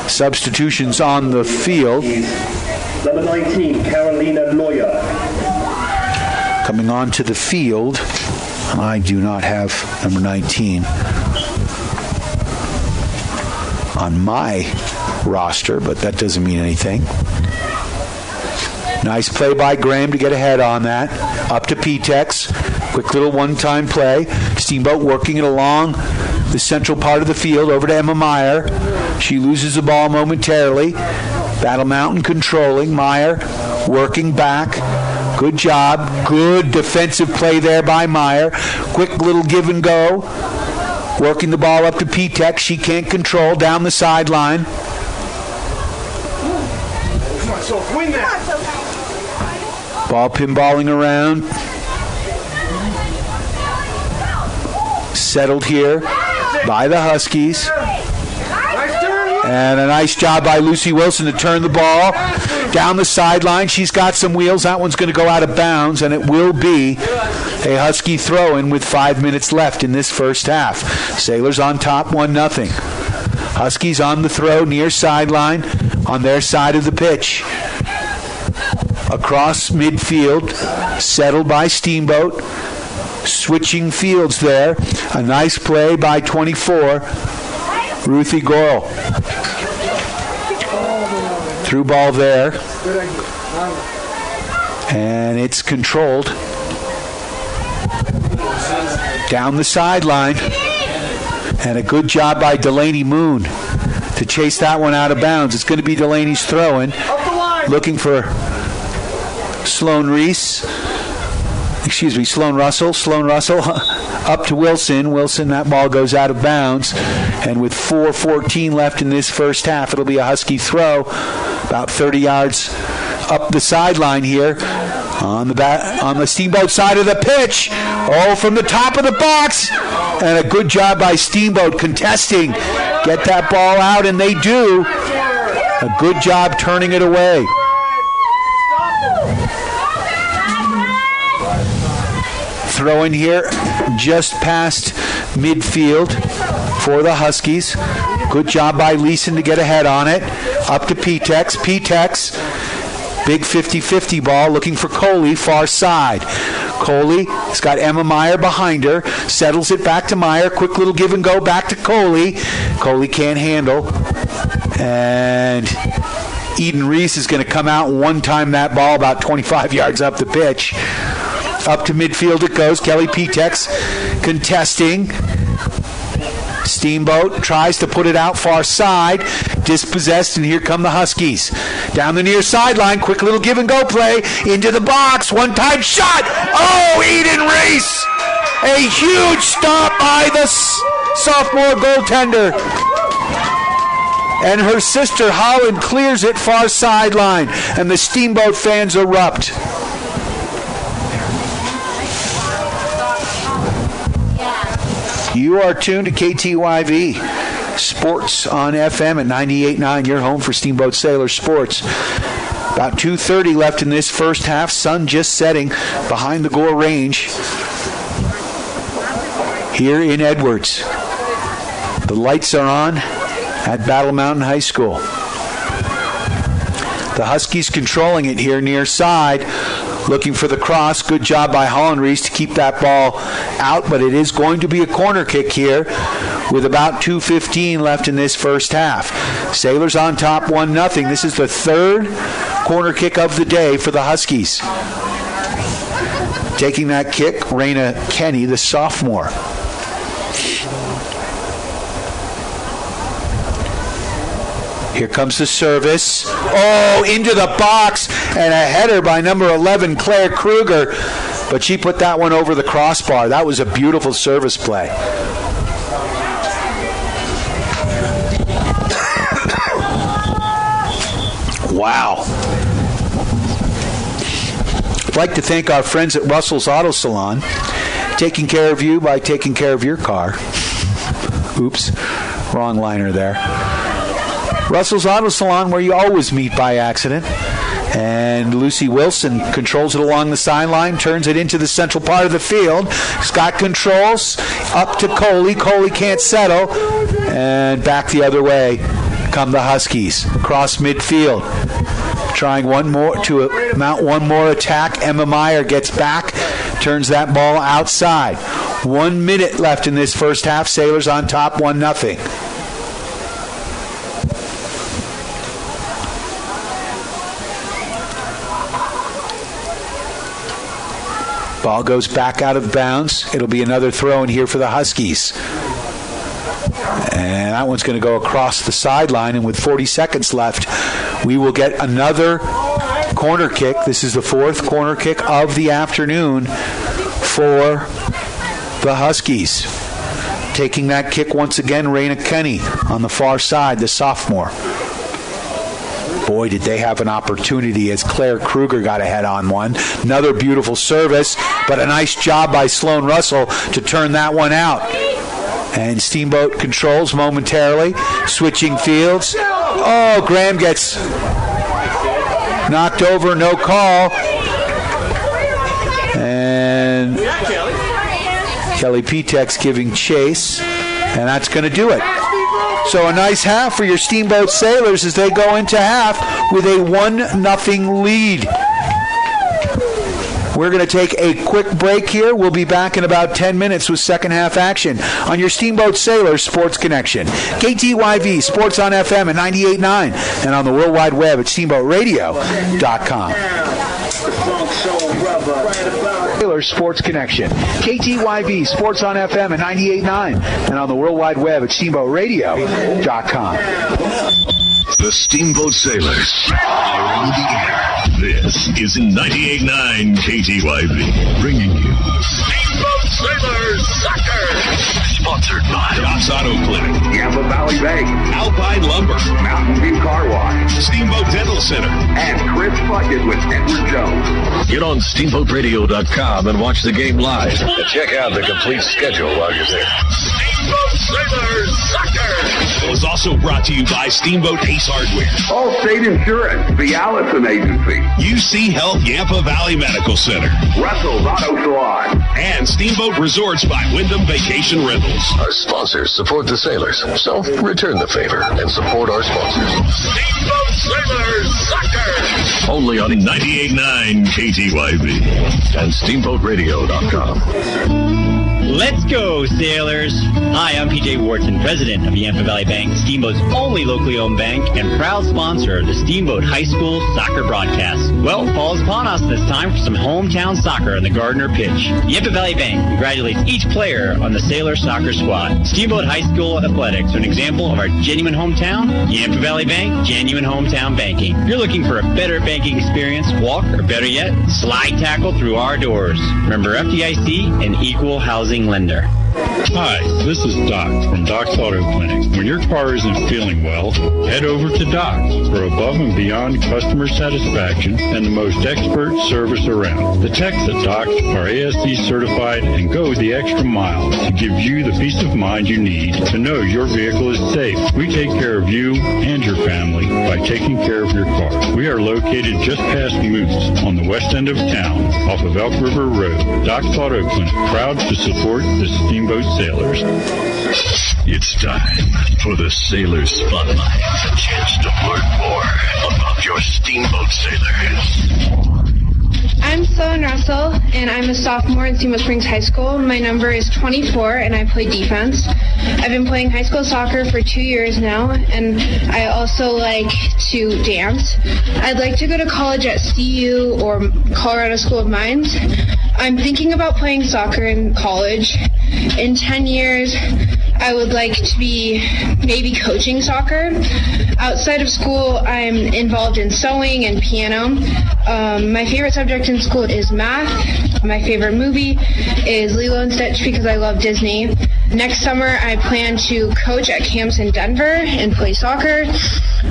Speaker 2: Substitutions on the field.
Speaker 11: Number 19, Carolina Loya.
Speaker 2: Coming onto the field, I do not have number 19 on my roster, but that doesn't mean anything. Nice play by Graham to get ahead on that. Up to P-Tex. Quick little one-time play. Steamboat working it along the central part of the field over to Emma Meyer. She loses the ball momentarily. Battle Mountain controlling. Meyer working back. Good job. Good defensive play there by Meyer. Quick little give and go. Working the ball up to P-Tex. She can't control down the sideline. Ball pinballing around. Settled here by the Huskies. And a nice job by Lucy Wilson to turn the ball down the sideline. She's got some wheels. That one's going to go out of bounds, and it will be a Husky throw-in with 5 minutes left in this first half. Sailors on top, 1-0. Huskies on the throw near sideline on their side of the pitch. Across midfield, settled by Steamboat. Switching fields there. A nice play by 24. Ruthie Gorel. Through ball there. And it's controlled. Down the sideline. And a good job by Delaney Moon to chase that one out of bounds. It's going to be Delaney's throw-in. Looking for Sloan Russell. Sloan Russell up to Wilson. Wilson, that ball goes out of bounds. And with 4:14 left in this first half, it'll be a Husky throw about 30 yards up the sideline here on the Steamboat side of the pitch. Oh, from the top of the box. And a good job by Steamboat contesting. Get that ball out, and they do. A good job turning it away. Throw in here just past midfield for the Huskies. Good job by Leeson to get ahead on it. Up to P-Tex. P-Tex, big 50-50 ball looking for Coley, far side. Coley has got Emma Meyer behind her. Settles it back to Meyer. Quick little give and go back to Coley. Coley can't handle. And Eden Reese is going to come out and one-time that ball about 25 yards up the pitch. Up to midfield it goes. Kelly P-Tex contesting. Steamboat tries to put it out far side. Dispossessed, and here come the Huskies. Down the near sideline. Quick little give and go play. Into the box. One-time shot. Oh, Eden Reese. A huge stop by the sophomore goaltender. And her sister Holland clears it far sideline. And the Steamboat fans erupt. You are tuned to KTYV Sports on FM at 98.9. Your home for Steamboat Sailor Sports. About 2:30 left in this first half. Sun just setting behind the Gore Range here in Edwards. The lights are on at Battle Mountain High School. The Huskies controlling it here near side. Looking for the cross. Good job by Holland Reese to keep that ball out, but it is going to be a corner kick here with about 2:15 left in this first half. Sailors on top 1-0. This is the third corner kick of the day for the Huskies. Taking that kick, Raina Kenny, the sophomore. Here comes the service. Oh, into the box, and a header by number 11, Claire Kruger. But she put that one over the crossbar. That was a beautiful service play. Wow. I'd like to thank our friends at Russell's Auto Salon, taking care of you by taking care of your car. Oops, wrong liner there. Russell's Auto Salon, where you always meet by accident. And Lucy Wilson controls it along the sideline, turns it into the central part of the field. Scott controls, up to Coley. Coley can't settle. And back the other way come the Huskies. Across midfield. Trying one more to mount one more attack. Emma Meyer gets back, turns that ball outside. 1 minute left in this first half. Sailors on top, 1-0. Ball goes back out of bounds. It'll be another throw in here for the Huskies. And that one's going to go across the sideline. And with 40 seconds left, we will get another corner kick. This is the fourth corner kick of the afternoon for the Huskies. Taking that kick once again, Raina Kenny on the far side, the sophomore. Boy, did they have an opportunity as Claire Kruger got ahead on one. Another beautiful service, but a nice job by Sloan Russell to turn that one out. And Steamboat controls momentarily, switching fields. Oh, Graham gets knocked over, no call. And Kelly Petex giving chase, and that's going to do it. So a nice half for your Steamboat Sailors as they go into half with a 1-0 lead. We're going to take a quick break here. We'll be back in about 10 minutes with second half action on your Steamboat Sailors Sports Connection. KTYV Sports on FM at 98.9 and on the World Wide Web at steamboatradio.com. Sailors Sports Connection. KTYV Sports on FM at 98.9 and on the World Wide Web at steamboatradio.com.
Speaker 3: The Steamboat Sailors are on the air. This is 98.9 KTYV, bringing you Steamboat Sailors Soccer. Sponsored by Doc's Auto Clinic,
Speaker 1: Yampa Valley Bank,
Speaker 3: Alpine Lumber,
Speaker 1: Mountain View Car Wash,
Speaker 3: Steamboat Dental Center,
Speaker 1: and Chris Puckett with Edward Jones.
Speaker 3: Get on SteamboatRadio.com and watch the game live. And check out the complete schedule while you're there. Steamboat Sailors Soccer was also brought to you by Steamboat Ace Hardware,
Speaker 1: Allstate Insurance, the Allison Agency,
Speaker 3: UC Health Yampa Valley Medical Center,
Speaker 1: Russell's Auto Salon,
Speaker 3: and Steamboat Resorts by Wyndham Vacation Rentals. Our sponsors support the sailors, so return the favor and support our sponsors. Steamboat Sailors Soccer! Only on 98.9 KTYV and SteamboatRadio.com.
Speaker 4: Let's go, sailors. Hi, I'm PJ Wharton, president of Yampa Valley Bank, Steamboat's only locally owned bank and proud sponsor of the Steamboat High School soccer broadcast. Well, fall is upon us this time for some hometown soccer on the Gardner pitch. Yampa Valley Bank congratulates each player on the Sailor soccer squad. Steamboat High School athletics are an example of our genuine hometown. Yampa Valley Bank, genuine hometown banking. If you're looking for a better banking experience, walk, or better yet, slide tackle through our doors. Remember FDIC and equal housing lender.
Speaker 6: Hi, this is Doc from Doc's Auto Clinic. When your car isn't feeling well, head over to Doc's for above and beyond customer satisfaction and the most expert service around. The techs at Doc's are ASC certified and go the extra mile to give you the peace of mind you need to know your vehicle is safe. We take care of you and your family by taking care of your car. We are located just past Moose on the west end of town off of Elk River Road. Doc's Auto Clinic, proud to support the Steamboat Sailors.
Speaker 3: It's time for the Sailor Spotlight. A chance to learn more about your Steamboat Sailors.
Speaker 16: I'm Sloan Russell, and I'm a sophomore at Steamboat Springs High School. My number is 24, and I play defense. I've been playing high school soccer for 2 years now, and I also like to dance. I'd like to go to college at CU or Colorado School of Mines. I'm thinking about playing soccer in college. In 10 years, I would like to be maybe coaching soccer. Outside of school, I'm involved in sewing and piano. My favorite subject in school is math. My favorite movie is Lilo and Stitch because I love Disney. Next summer, I plan to coach at camps in Denver and play soccer.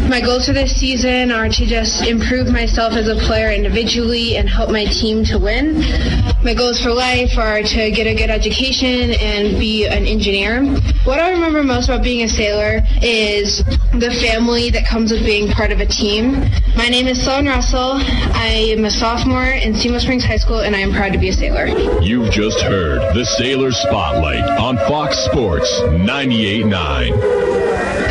Speaker 16: My goals for this season are to just improve myself as a player individually and help my team to win. My goals for life are to get a good education and be an engineer. What I remember most about being a sailor is the family that comes with being part of a team. My name is Sloan Russell. I am a sophomore in Steamboat Springs High School, and I am proud to be a sailor.
Speaker 3: You've just heard the Sailor Spotlight on Fox Sports 98.9.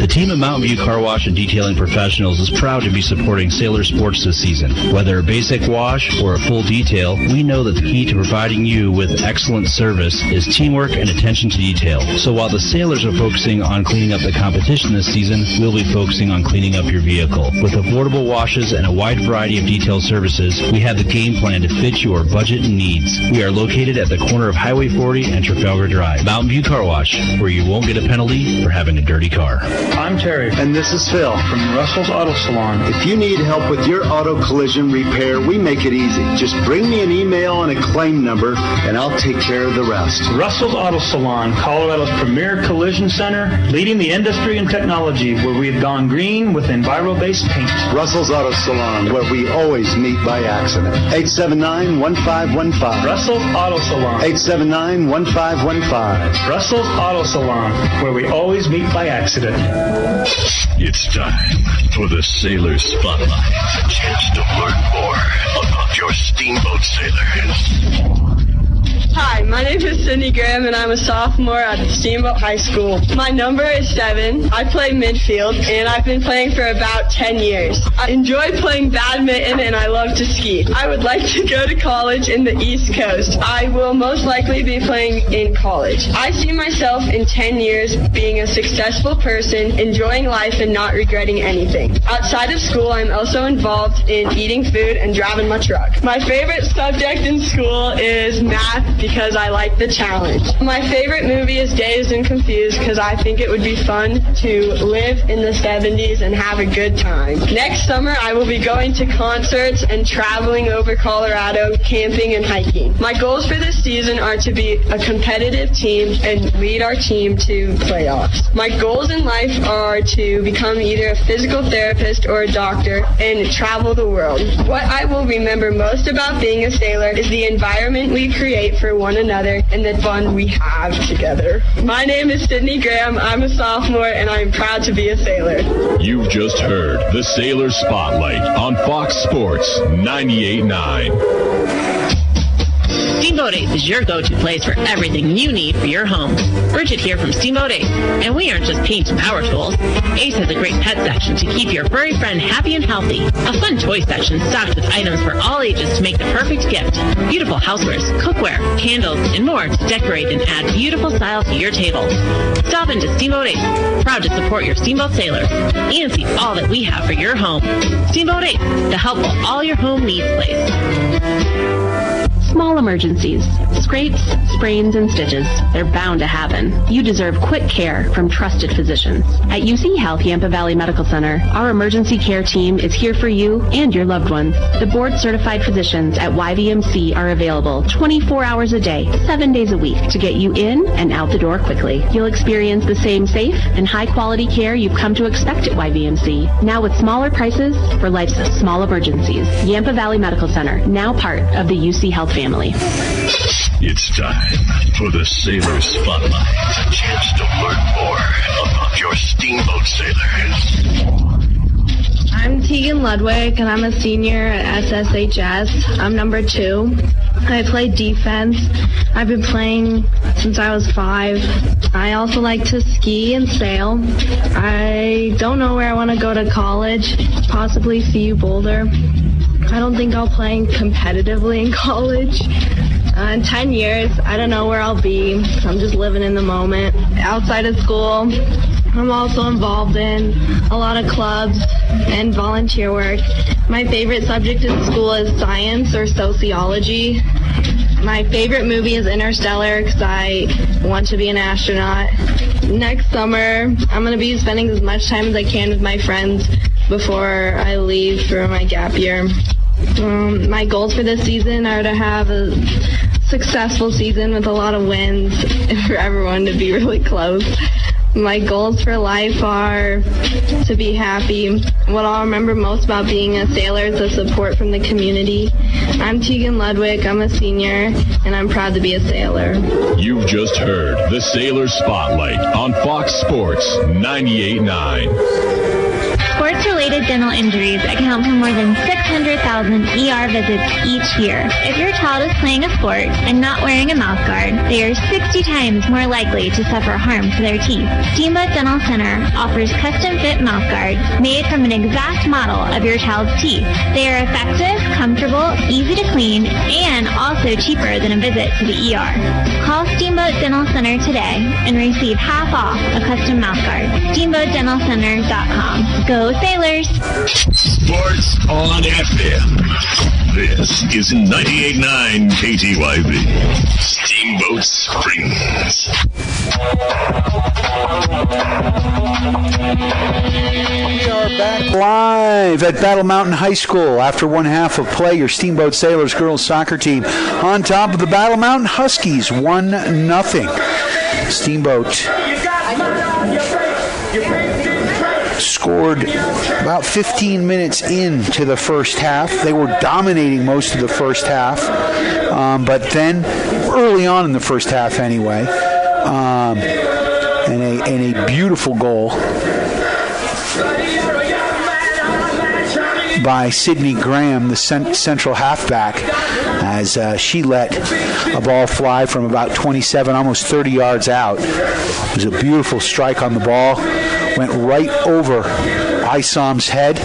Speaker 8: The team at Mountain View Car Wash and Detailing Professionals is proud to be supporting Sailor Sports this season. Whether a basic wash or a full detail, we know that the key to providing you with excellent service is teamwork and attention to detail. So while the Sailors are focusing on cleaning up the competition this season, we'll be focusing on cleaning up your vehicle. With affordable washes and a wide variety of detail services, we have the game plan to fit your budget and needs. We are located at the corner of Highway 40 and Trafalgar Drive. Mountain View Car Wash, where you won't get a penalty for having a dirty car.
Speaker 9: I'm Terry.
Speaker 5: And this is Phil
Speaker 9: from Russell's Auto Salon.
Speaker 10: If you need help with your auto collision repair, we make it easy. Just bring me an email and a claim number, and I'll take care of the rest.
Speaker 9: Russell's Auto Salon, Colorado's premier collision center, leading the industry in technology, where we've gone green with Enviro-based paint.
Speaker 10: Russell's Auto Salon, where we always meet by accident. 879-1515.
Speaker 9: Russell's Auto Salon.
Speaker 10: 879-1515.
Speaker 9: Russell's Auto Salon, where we always meet by accident.
Speaker 3: It's time for the Sailor Spotlight. A chance to learn more about your Steamboat Sailors.
Speaker 17: Hi, my name is Sydney Graham, and I'm a sophomore at Steamboat High School. My number is 7. I play midfield, and I've been playing for about 10 years. I enjoy playing badminton, and I love to ski. I would like to go to college in the East Coast. I will most likely be playing in college. I see myself in 10 years being a successful person, enjoying life, and not regretting anything. Outside of school, I'm also involved in eating food and driving my truck. My favorite subject in school is math, because I like the challenge. My favorite movie is Dazed and Confused because I think it would be fun to live in the 70s and have a good time. Next summer, I will be going to concerts and traveling over Colorado, camping and hiking. My goals for this season are to be a competitive team and lead our team to playoffs. My goals in life are to become either a physical therapist or a doctor and travel the world. What I will remember most about being a sailor is the environment we create for one another and the fun we have together. My name is Sydney Graham. I'm a sophomore, and I'm proud to be a sailor.
Speaker 1: You've just heard the Sailor Spotlight on Fox Sports 98.9.
Speaker 7: Steamboat Ace is your go-to place for everything you need for your home. Bridget here from Steamboat Ace, and we aren't just paint and power tools. Ace has a great pet section to keep your furry friend happy and healthy. A fun toy section stocked with items for all ages to make the perfect gift. Beautiful housewares, cookware, candles, and more to decorate and add beautiful style to your table. Stop into Steamboat Ace, proud to support your Steamboat sailors, and see all that we have for your home. Steamboat Ace, the helpful all your home needs place.
Speaker 12: Small emergencies, scrapes, sprains, and stitches. They're bound to happen. You deserve quick care from trusted physicians. At UC Health Yampa Valley Medical Center, our emergency care team is here for you and your loved ones. The board-certified physicians at YVMC are available 24 hours a day, 7 days a week to get you in and out the door quickly. You'll experience the same safe and high-quality care you've come to expect at YVMC, now with smaller prices for life's small emergencies. Yampa Valley Medical Center, now part of the UC Health family.
Speaker 3: It's time for the Sailor Spotlight. A chance to learn more about your Steamboat Sailors.
Speaker 16: I'm Tegan Ludwig, and I'm a senior at SSHS. I'm number 2. I play defense. I've been playing since I was 5. I also like to ski and sail. I don't know where I want to go to college, possibly CU Boulder. I don't think I'll play competitively in college. In 10 years, I don't know where I'll be. I'm just living in the moment. Outside of school, I'm also involved in a lot of clubs and volunteer work. My favorite subject in school is science or sociology. My favorite movie is Interstellar because I want to be an astronaut. Next summer, I'm going to be spending as much time as I can with my friends before I leave for my gap year. My goals for this season are to have a successful season with a lot of wins and for everyone to be really close. My goals for life are to be happy. What I'll remember most about being a sailor is the support from the community. I'm Tegan Ludwig. I'm a senior, and I'm proud to be a sailor.
Speaker 1: You've just heard the Sailor Spotlight on Fox Sports 98.9.
Speaker 15: Sports-related dental injuries account for more than 600,000 ER visits each year. If your child is playing a sport and not wearing a mouth guard, they are 60 times more likely to suffer harm to their teeth. Steamboat Dental Center offers custom-fit mouth guards made from an exact model of your child's teeth. They are effective, comfortable, easy to clean, and also cheaper than a visit to the ER. Call Steamboat Dental Center today and receive half off a custom mouth guard. SteamboatDentalCenter.com. Go Go Sailors!
Speaker 3: Sports on FM. This is 98.9 KTYB. Steamboat Springs.
Speaker 2: We are back live at Battle Mountain High School. After one half of play, your Steamboat Sailors girls soccer team on top of the Battle Mountain Huskies, 1-0. Steamboat scored about 15 minutes into the first half. They were dominating most of the first half, but then early on in the first half anyway, and a beautiful goal by Sydney Graham, the central halfback, as she let a ball fly from about 27, almost 30 yards out. It was a beautiful strike on the ball. Went right over Isom's head.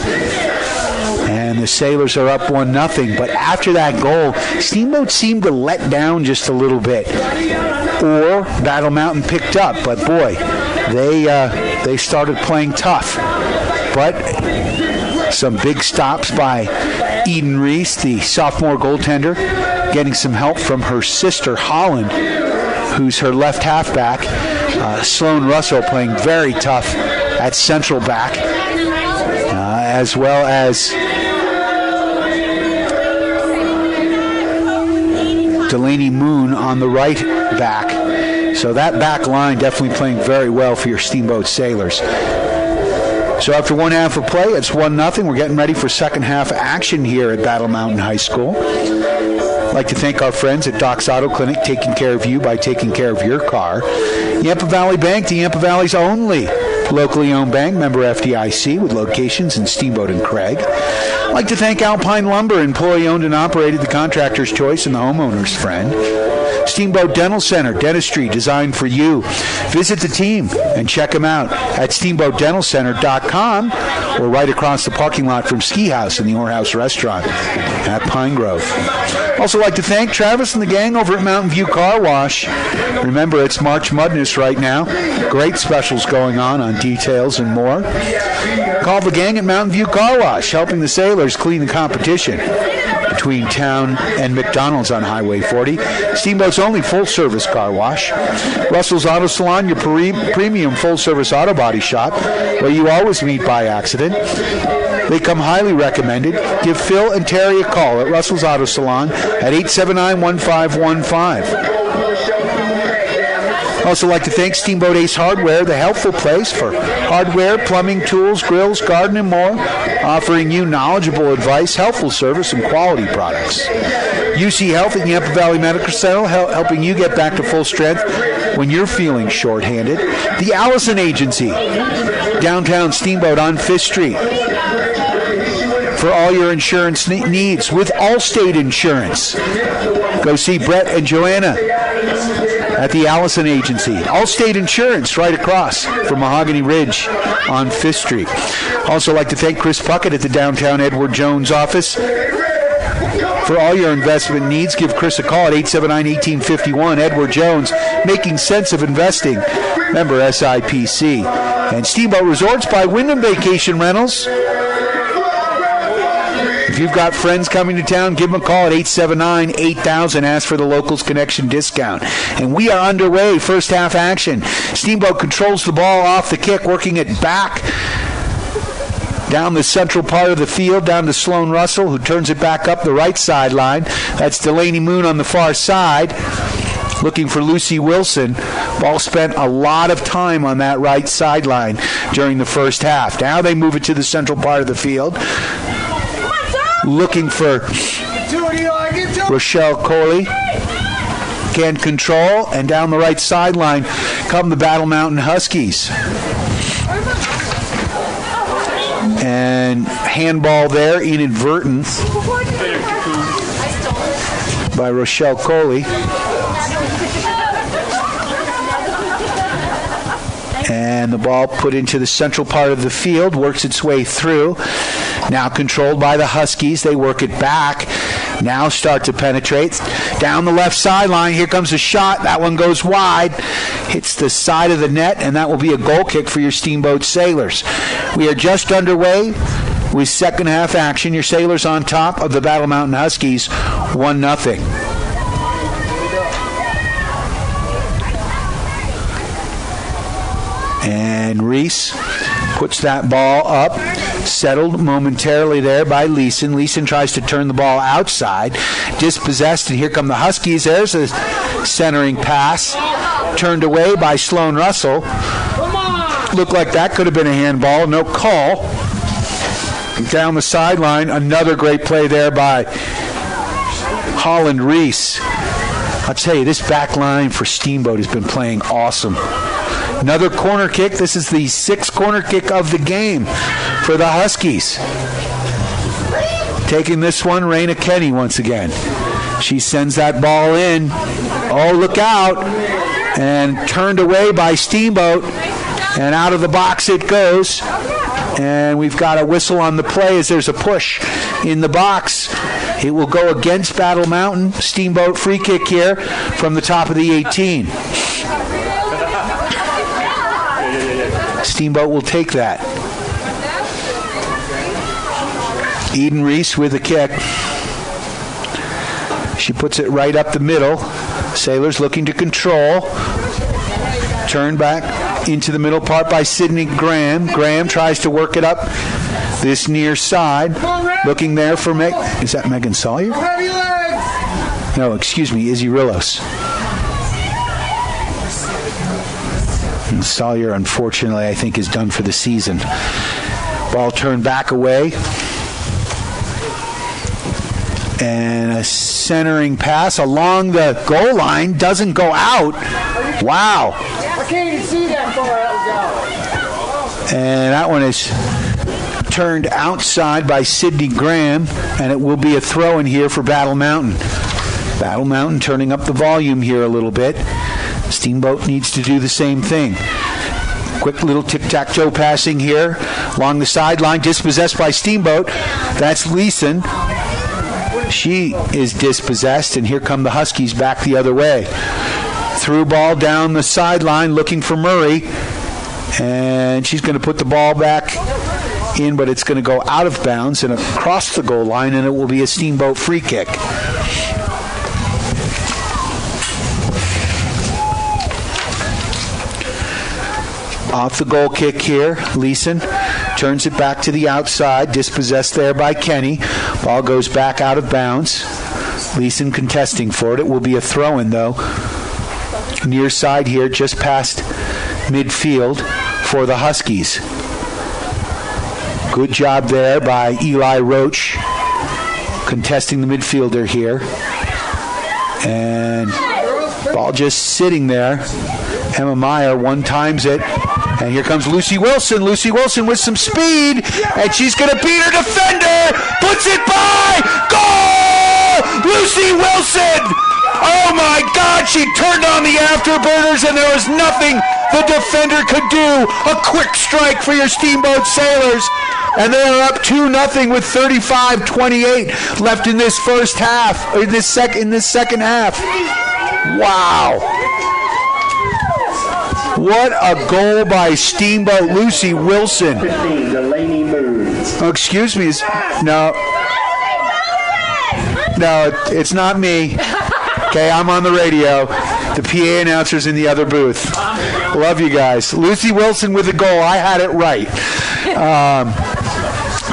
Speaker 2: And the Sailors are up 1-0. But after that goal, Steamboat seemed to let down just a little bit. Or Battle Mountain picked up. But boy, they started playing tough. But some big stops by Eden Reese, the sophomore goaltender, getting some help from her sister, Holland, who's her left halfback. Sloan Russell playing very tough at central back, as well as Delaney Moon on the right back. So that back line definitely playing very well for your Steamboat Sailors. So after one half of play, it's 1-0. We're getting ready for second half action here at Battle Mountain High School. I'd like to thank our friends at Doc's Auto Clinic, taking care of you by taking care of your car. Yampa Valley Bank, the Yampa Valley's only locally owned bank, member FDIC, with locations in Steamboat and Craig. I'd like to thank Alpine Lumber, employee-owned and operated, the contractor's choice and the homeowner's friend. Steamboat Dental Center, dentistry designed for you. Visit the team and check them out at steamboatdentalcenter.com or right across the parking lot from Ski House and the Ore House Restaurant at Pine Grove. Also like to thank Travis and the gang over at Mountain View Car Wash. Remember, it's March Madness right now. Great specials going on details and more. Call the gang at Mountain View Car Wash, helping the Sailors clean the competition between town and McDonald's on Highway 40. Steamboat's only full-service car wash. Russell's Auto Salon, your premium full-service auto body shop, where you always meet by accident. They come highly recommended. Give Phil and Terry a call at Russell's Auto Salon at 879-1515. Also like to thank Steamboat Ace Hardware, the helpful place for hardware, plumbing, tools, grills, garden, and more, offering you knowledgeable advice, helpful service, and quality products. UC Health at Yampa Valley Medical Center, helping you get back to full strength when you're feeling shorthanded. The Allison Agency, downtown Steamboat on 5th Street. For all your insurance needs with Allstate Insurance. Go see Brett and Joanna at the Allison Agency. Allstate Insurance right across from Mahogany Ridge on 5th Street. Also like to thank Chris Puckett at the downtown Edward Jones office. For all your investment needs, give Chris a call at 879-1851. Edward Jones, making sense of investing. Member SIPC. And Steamboat Resorts by Wyndham Vacation Rentals. If you've got friends coming to town, give them a call at 879-8000. Ask for the Locals Connection discount. And we are underway. First half action. Steamboat controls the ball off the kick, working it back down the central part of the field, down to Sloan Russell, who turns it back up the right sideline. That's Delaney Moon on the far side, looking for Lucy Wilson. Ball spent a lot of time on that right sideline during the first half. Now they move it to the central part of the field, looking for Rochelle Coley. Can control, and down the right sideline come the Battle Mountain Huskies. And handball there, inadvertent by Rochelle Coley. And the ball put into the central part of the field, works its way through. Now controlled by the Huskies. They work it back. Now start to penetrate. Down the left sideline. Here comes a shot. That one goes wide. Hits the side of the net, and that will be a goal kick for your Steamboat Sailors. We are just underway with second half action. Your Sailors on top of the Battle Mountain Huskies, 1-0. And Reese puts that ball up, settled momentarily there by Leeson. Leeson tries to turn the ball outside, dispossessed, and here come the Huskies. There's a centering pass, turned away by Sloan Russell. Looked like that could have been a handball, no call. Down the sideline, another great play there by Holland Reese. I'll tell you, this back line for Steamboat has been playing awesome. Another corner kick. This is the 6th corner kick of the game for the Huskies. Taking this one, Raina Kenny once again. She sends that ball in. Oh, look out. And turned away by Steamboat. And out of the box it goes. And we've got a whistle on the play as there's a push in the box. It will go against Battle Mountain. Steamboat free kick here from the top of the 18. Steamboat will take that. Eden Reese with a kick. She puts it right up the middle. Sailors looking to control. Turn back into the middle part by Sydney Graham. Graham tries to work it up this near side. Looking there for is that Megan Sawyer? No, excuse me, Izzy Rillos. And Sawyer, unfortunately, I think is done for the season. Ball turned back away. And a centering pass along the goal line doesn't go out. Wow.
Speaker 18: I can't even see that far out.
Speaker 2: And that one is turned outside by Sydney Graham, and it will be a throw in here for Battle Mountain. Battle Mountain turning up the volume here a little bit. Steamboat needs to do the same thing. Quick little tic-tac-toe passing here along the sideline, dispossessed by Steamboat. That's Leeson. She is dispossessed, and here come the Huskies back the other way. Through ball down the sideline, looking for Murray. And she's going to put the ball back in, but it's going to go out of bounds and across the goal line, and it will be a Steamboat free kick. Off the goal kick here, Leeson turns it back to the outside, dispossessed there by Kenny. Ball goes back out of bounds. Leeson contesting for it. It will be a throw-in, though. Near side here, just past midfield for the Huskies. Good job there by Eli Roach, contesting the midfielder here. And ball just sitting there. Emma Meyer one-times it. And here comes Lucy Wilson. Lucy Wilson with some speed. And she's going to beat her defender. Puts it by. Goal! Lucy Wilson! Oh, my God. She turned on the afterburners, and there was nothing the defender could do. A quick strike for your Steamboat Sailors. And they are up 2-0 with 35-28 left in this first half, or in this second half. Wow. What a goal by Steamboat. Lucy Wilson. Oh, excuse me. No, it's not me. Okay, I'm on the radio. The PA announcer's in the other booth. Love you guys. Lucy Wilson with the goal. I had it right.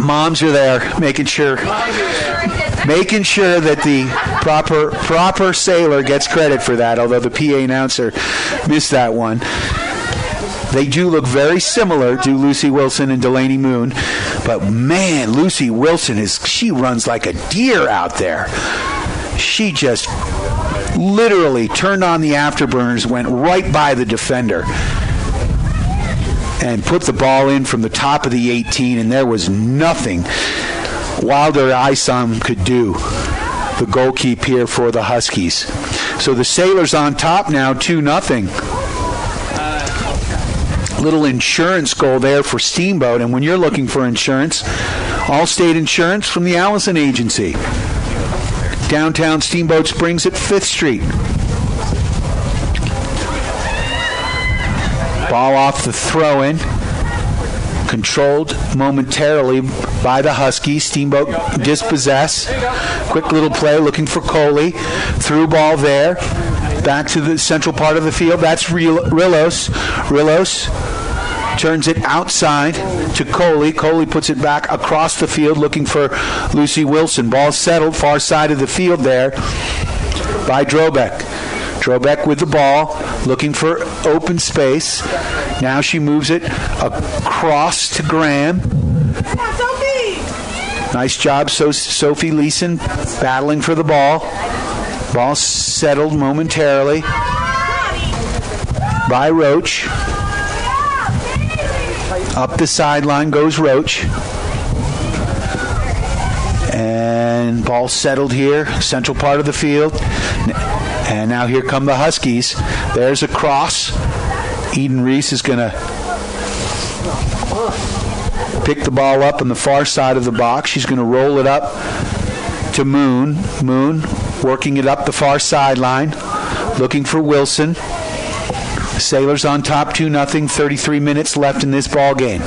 Speaker 2: Moms are there making sure that the proper sailor gets credit for that, although the PA announcer missed that one. They do look very similar to Lucy Wilson and Delaney Moon, but man, Lucy Wilson she runs like a deer out there. She just literally turned on the afterburners, went right by the defender, and put the ball in from the top of the 18, and there was nothing Wilder Isom could do. The goal keep here for the Huskies. So the Sailors on top now, 2-0. Little insurance goal there for Steamboat, and when you're looking for insurance, Allstate Insurance from the Allison Agency. Downtown Steamboat Springs at 5th Street. Ball off the throw-in. Controlled momentarily by the Huskies. Steamboat dispossess. Quick little play looking for Coley. Through ball there. Back to the central part of the field. That's Rillos. Rillos turns it outside to Coley. Coley puts it back across the field looking for Lucy Wilson. Ball settled far side of the field there by Drobeck. Drobeck with the ball, looking for open space. Now she moves it across to Graham. Nice job, Sophie Leeson battling for the ball. Ball settled momentarily by Roach. Up the sideline goes Roach. And ball settled here, central part of the field. And now here come the Huskies. There's a cross. Eden Reese is going to pick the ball up on the far side of the box. She's going to roll it up to Moon. Moon working it up the far sideline, looking for Wilson. Sailors on top 2-0, 33 minutes left in this ball game.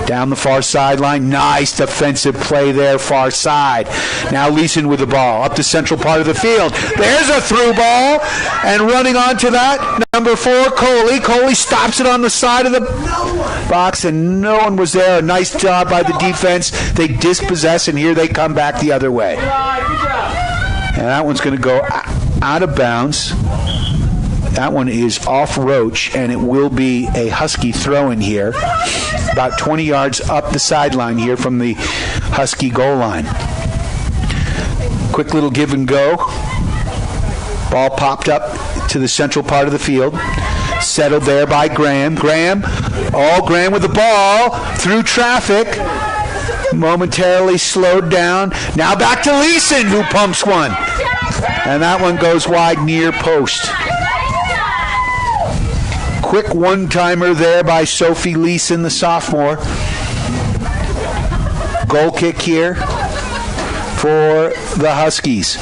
Speaker 2: Down the far sideline, nice defensive play there, far side. Now Leeson with the ball, up the central part of the field. There's a through ball, and running onto that, number 4, Coley. Coley stops it on the side of the box, and no one was there. A nice job by the defense. They dispossess, and here they come back the other way. And that one's going to go out of bounds. That one is off Roach, and it will be a Husky throw-in here. About 20 yards up the sideline here from the Husky goal line. Quick little give and go. Ball popped up to the central part of the field. Settled there by Graham. Graham with the ball through traffic. Momentarily slowed down. Now back to Leeson, who pumps one. And that one goes wide near post. Quick one-timer there by Sophie Leeson, the sophomore. Goal kick here for the Huskies.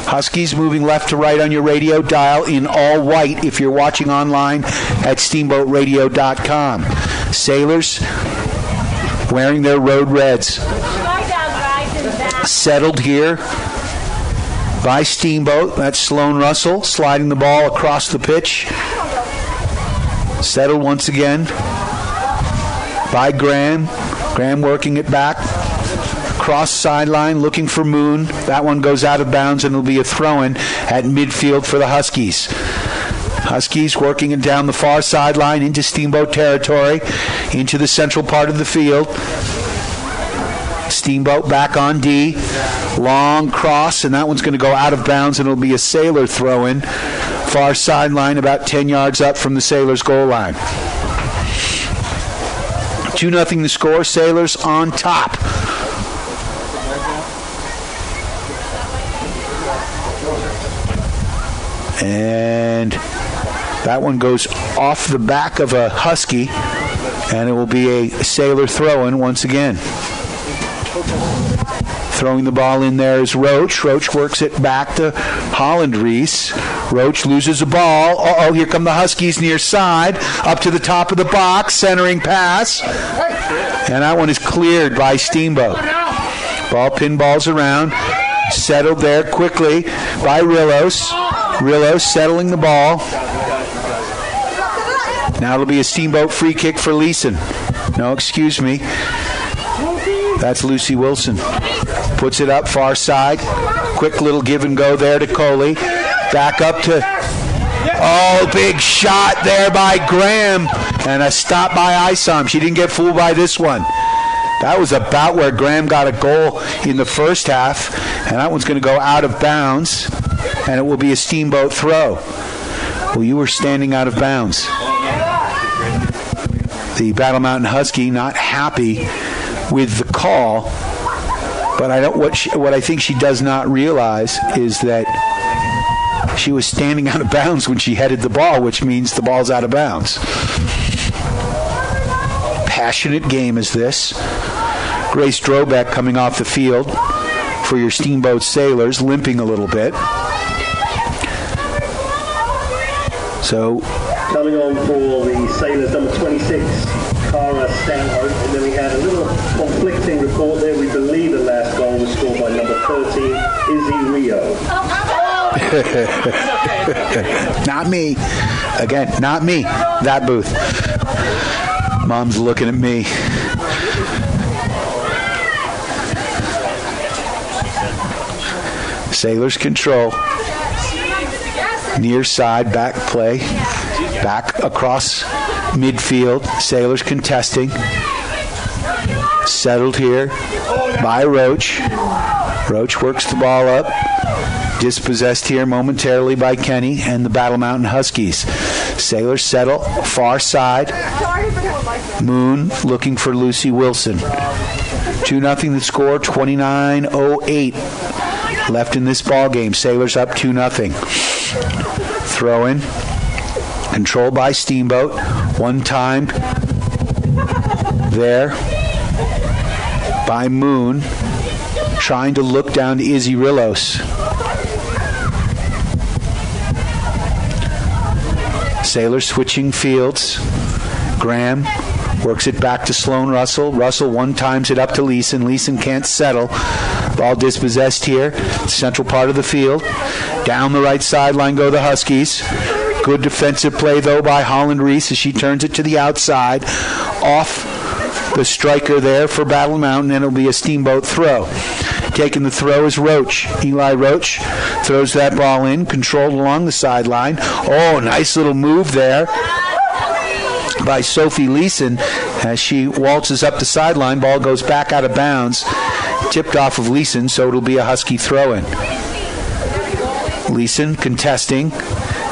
Speaker 2: Huskies moving left to right on your radio dial in all white if you're watching online at steamboatradio.com. Sailors wearing their road reds. Settled here by Steamboat. That's Sloan Russell sliding the ball across the pitch. Settled once again by Graham. Graham working it back. Cross sideline looking for Moon. That one goes out of bounds and will be a throw-in at midfield for the Huskies. Huskies working it down the far sideline into Steamboat territory, into the central part of the field. Steamboat back on D. Long cross, and that one's going to go out of bounds, and it'll be a Sailor throw-in. Far sideline, about 10 yards up from the Sailors' goal line. 2-0 the score. Sailors on top. And that one goes off the back of a Husky, and it will be a Sailor throw-in once again. Throwing the ball in there is Roach. Roach works it back to Holland Reese. Roach loses the ball. Here come the Huskies near side. Up to the top of the box. Centering pass. And that one is cleared by Steamboat. Ball pinballs around. Settled there quickly by Rillos. Rillos settling the ball. Now it'll be a Steamboat free kick for Leeson. No, excuse me. That's Lucy Wilson. Puts it up far side. Quick little give and go there to Coley. Back up to... big shot there by Graham. And a stop by Isom. She didn't get fooled by this one. That was about where Graham got a goal in the first half. And that one's going to go out of bounds. And it will be a Steamboat throw. Well, you were standing out of bounds. The Battle Mountain Husky not happy with the call, but what I think she does not realize is that she was standing out of bounds when she headed the ball, which means the ball's out of bounds. Passionate game is this. Grace Drobeck coming off the field for your Steamboat Sailors, limping a little bit. So
Speaker 11: coming on for the Sailors, number 26, Cara Stanhope, and then we had a little conflicting report there. We believe the last goal was scored by number 13, Izzy Rio.
Speaker 2: Not me. Again, not me. That booth. Mom's looking at me. Sailors control. Near side, back play. Back across midfield. Sailors contesting. Settled here by Roach. Roach works the ball up. Dispossessed here momentarily by Kenny and the Battle Mountain Huskies. Sailors settle far side. Moon looking for Lucy Wilson. 2-0 the score, 29:08 left in this ball game. Sailors up 2-0. Throw in. Controlled by Steamboat. One time there by Moon. Trying to look down to Izzy Rillos. Sailors switching fields. Graham works it back to Sloan Russell. Russell one times it up to Leeson. Leeson can't settle. Ball dispossessed here. Central part of the field. Down the right sideline go the Huskies. Good defensive play, though, by Holland Reese as she turns it to the outside. Off the striker there for Battle Mountain, and it'll be a Steamboat throw. Taking the throw is Roach. Eli Roach throws that ball in, controlled along the sideline. Oh, nice little move there by Sophie Leeson as she waltzes up the sideline. Ball goes back out of bounds, tipped off of Leeson, so it'll be a Husky throw-in. Leeson contesting,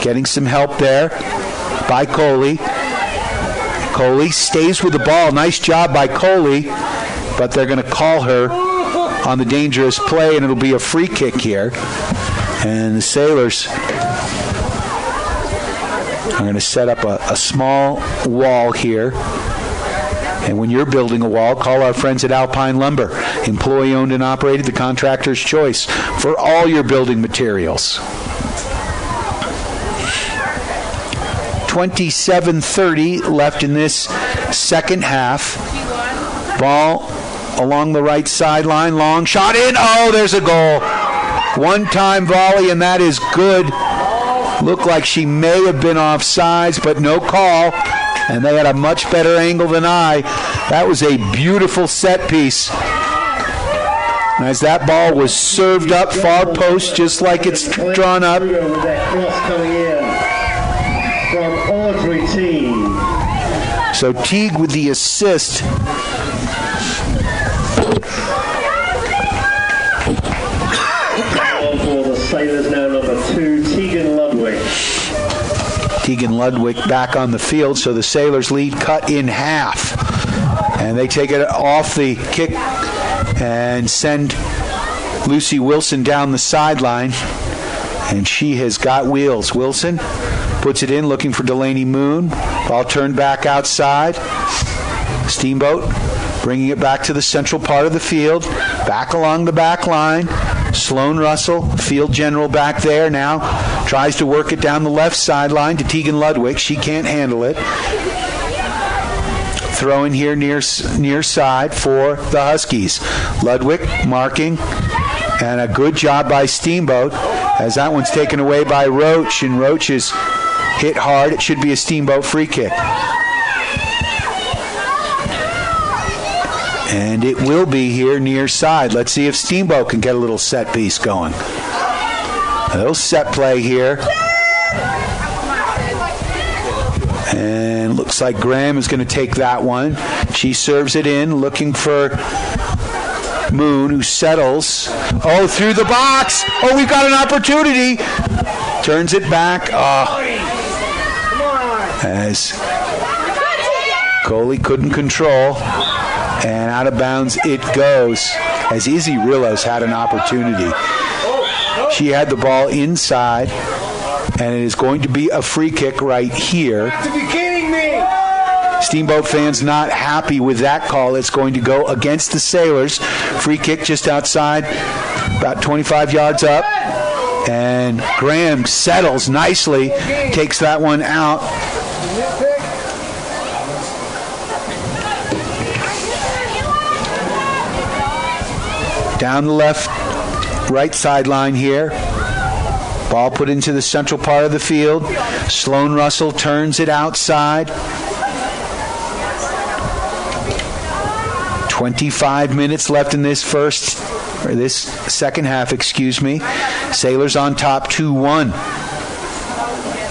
Speaker 2: getting some help there by Coley. Coley stays with the ball. Nice job by Coley, but they're going to call her on the dangerous play, and it'll be a free kick here. And the Sailors are going to set up a small wall here. And when you're building a wall, call our friends at Alpine Lumber. Employee-owned and operated, the contractor's choice for all your building materials. 27:30 left in this second half. Ball along the right sideline. Long shot in. Oh, there's a goal. One-time volley, and that is good. Looked like she may have been offsides, but no call. And they had a much better angle than I. That was a beautiful set piece. As that ball was served up far post, just like it's drawn up.
Speaker 11: With that cross coming in from Audrey Teague.
Speaker 2: So Teague with the assist.
Speaker 11: For the Sailors now, number 2, Tegan Ludwig.
Speaker 2: Tegan Ludwig back on the field, so the Sailors lead cut in half. And they take it off the kick and send Lucy Wilson down the sideline. And she has got wheels. Wilson puts it in, looking for Delaney Moon. Ball turned back outside. Steamboat bringing it back to the central part of the field. Back along the back line. Sloan Russell, field general back there now, tries to work it down the left sideline to Tegan Ludwig. She can't handle it. Throw in here near side for the Huskies. Ludwig marking, and a good job by Steamboat as that one's taken away by Roach, and Roach is hit hard. It should be a Steamboat free kick. And it will be here near side. Let's see if Steamboat can get a little set piece going. A little set play here. And looks like Graham is going to take that one. She serves it in, looking for Moon, who settles. Oh, through the box. Oh, we've got an opportunity. Turns it back. As Coley couldn't control. And out of bounds it goes as Izzy Rillos had an opportunity. She had the ball inside, and it is going to be a free kick right here.
Speaker 18: To be kidding me!
Speaker 2: Steamboat fans not happy with that call. It's going to go against the Sailors. Free kick just outside, about 25 yards up. And Graham settles nicely, takes that one out. Down the left, right sideline here. Ball put into the central part of the field. Sloan Russell turns it outside. 25 minutes left in this second half, Sailors on top 2-1.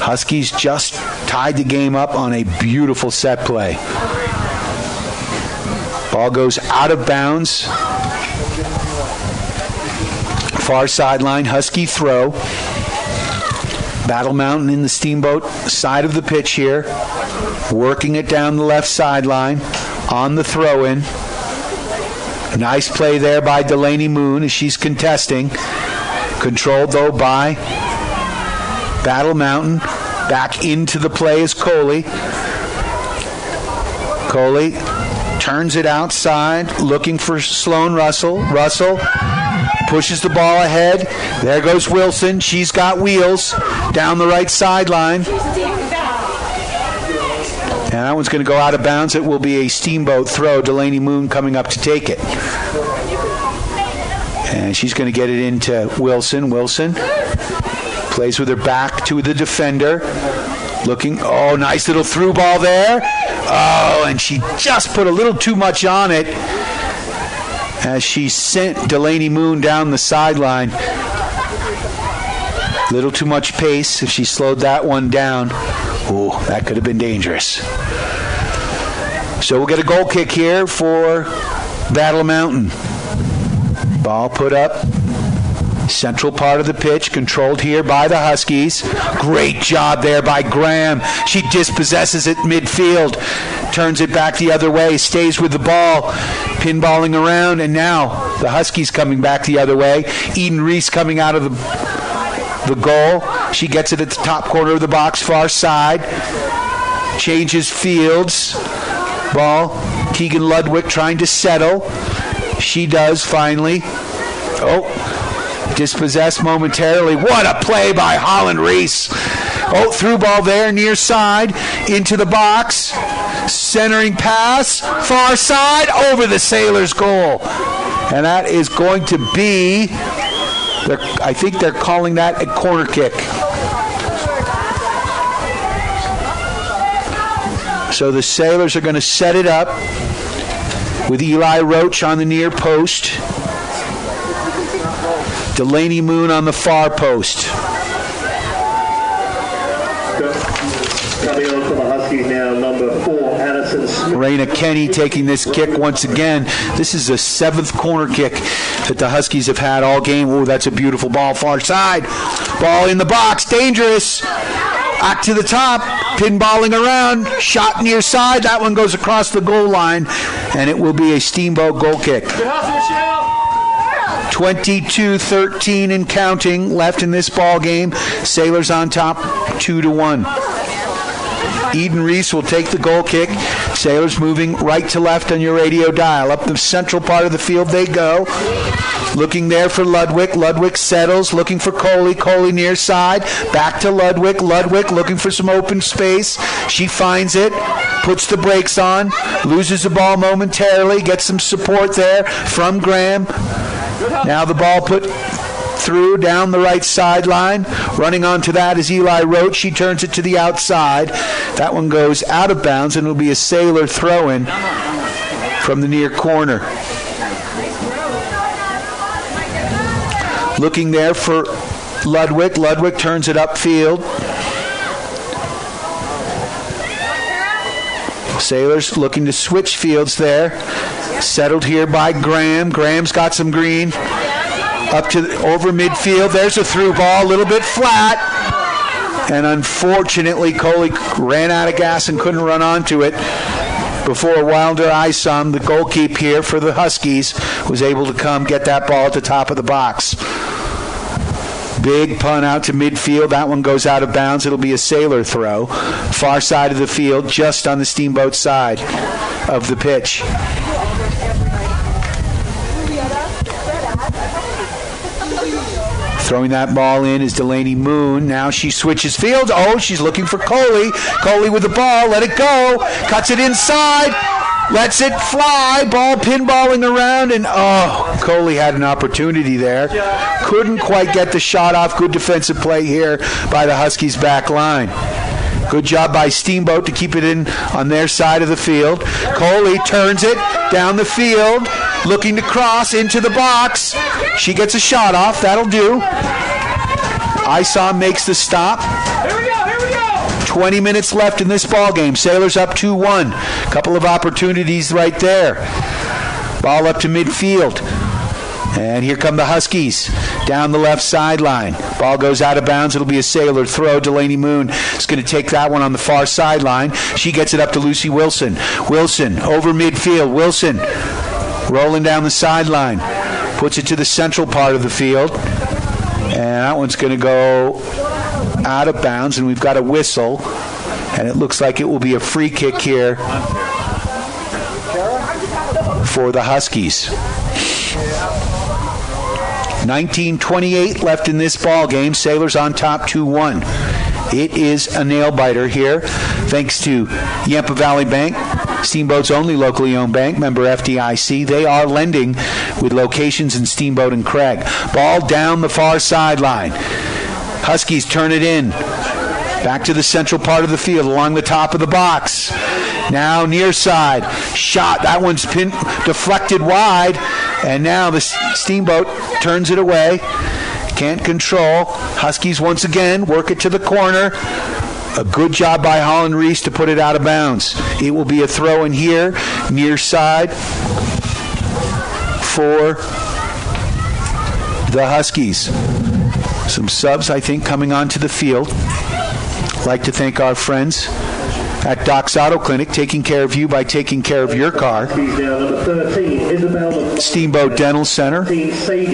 Speaker 2: Huskies just tied the game up on a beautiful set play. Ball goes out of bounds. Far sideline, Husky throw. Battle Mountain in the Steamboat side of the pitch here. Working it down the left sideline on the throw-in. Nice play there by Delaney Moon as she's contesting. Controlled, though, by Battle Mountain. Back into the play is Coley. Coley turns it outside, looking for Sloan Russell. Russell pushes the ball ahead. There goes Wilson. She's got wheels down the right sideline. And that one's going to go out of bounds. It will be a Steamboat throw. Delaney Moon coming up to take it. And she's going to get it into Wilson. Wilson plays with her back to the defender. Looking, nice little through ball there. And she just put a little too much on it as she sent Delaney Moon down the sideline. Little too much pace. If she slowed that one down, that could have been dangerous. So we'll get a goal kick here for Battle Mountain. Ball put up. Central part of the pitch, controlled here by the Huskies. Great job there by Graham. She dispossesses it midfield. Turns it back the other way. Stays with the ball. Pinballing around. And now the Huskies coming back the other way. Eden Reese coming out of the goal. She gets it at the top corner of the box, far side. Changes fields. Ball. Keegan Ludwig trying to settle. She does finally. Dispossessed momentarily. What a play by Holland Reese. Through ball there, near side, into the box. Centering pass, far side, over the Sailors' goal. And that is going to be, I think they're calling that a corner kick. So the Sailors are going to set it up with Eli Roach on the near post. Delaney Moon on the far post.
Speaker 11: Coming on for the Huskies now, number 4, Addison Smith.
Speaker 2: Raina Kenny taking this kick once again. This is the 7th corner kick that the Huskies have had all game. That's a beautiful ball, far side. Ball in the box, dangerous. Back to the top, pinballing around, shot near side. That one goes across the goal line, and it will be a Steamboat goal kick. 22-13 and counting left in this ball game. Sailors on top 2-1. Eden Reese will take the goal kick. Sailors moving right to left on your radio dial. Up the central part of the field they go. Looking there for Ludwig. Ludwig settles, looking for Coley. Coley near side. Back to Ludwig. Ludwig looking for some open space. She finds it. Puts the brakes on. Loses the ball momentarily. Gets some support there from Graham. Now the ball put through down the right sideline. Running onto that is Eli Roach. She turns it to the outside. That one goes out of bounds, and it'll be a Sailor throw-in from the near corner. Looking there for Ludwig. Ludwig turns it upfield. Sailors looking to switch fields there. Settled here by Graham. Graham's got some green. Up to over midfield. There's a through ball, a little bit flat. And unfortunately, Coley ran out of gas and couldn't run onto it before Wilder Isom, the goalkeeper here for the Huskies, was able to come get that ball at the top of the box. Big punt out to midfield. That one goes out of bounds. It'll be a Sailor throw. Far side of the field, just on the Steamboat side of the pitch. Throwing that ball in is Delaney Moon. Now she switches fields. She's looking for Coley. Coley with the ball. Let it go. Cuts it inside. Lets it fly. Ball pinballing around, and Coley had an opportunity there. Couldn't quite get the shot off. Good defensive play here by the Huskies back line. Good job by Steamboat to keep it in on their side of the field. Coley turns it down the field, looking to cross into the box. She gets a shot off. That'll do. Isom makes the stop. 20 minutes left in this ball game. Sailors up 2-1. Couple of opportunities right there. Ball up to midfield. And here come the Huskies down the left sideline. Ball goes out of bounds. It'll be a Sailor throw. Delaney Moon is going to take that one on the far sideline. She gets it up to Lucy Wilson. Wilson over midfield. Wilson rolling down the sideline. Puts it to the central part of the field. And that one's going to go out of bounds, and we've got a whistle. And it looks like it will be a free kick here for the Huskies. 19:28 left in this ball game. Sailors on top 2-1. It is a nail-biter here, thanks to Yampa Valley Bank, Steamboat's only locally owned bank, member FDIC. They are lending with locations in Steamboat and Craig. Ball down the far sideline. Huskies turn it in. Back to the central part of the field, along the top of the box. Now near side. Shot. That one's deflected wide. And now the Steamboat turns it away. Can't control. Huskies once again work it to the corner. A good job by Holland Reese to put it out of bounds. It will be a throw in here, near side for the Huskies. Some subs, I think, coming onto the field. I'd like to thank our friends at Doc's Auto Clinic, taking care of you by taking care of your car. Steamboat Dental Center,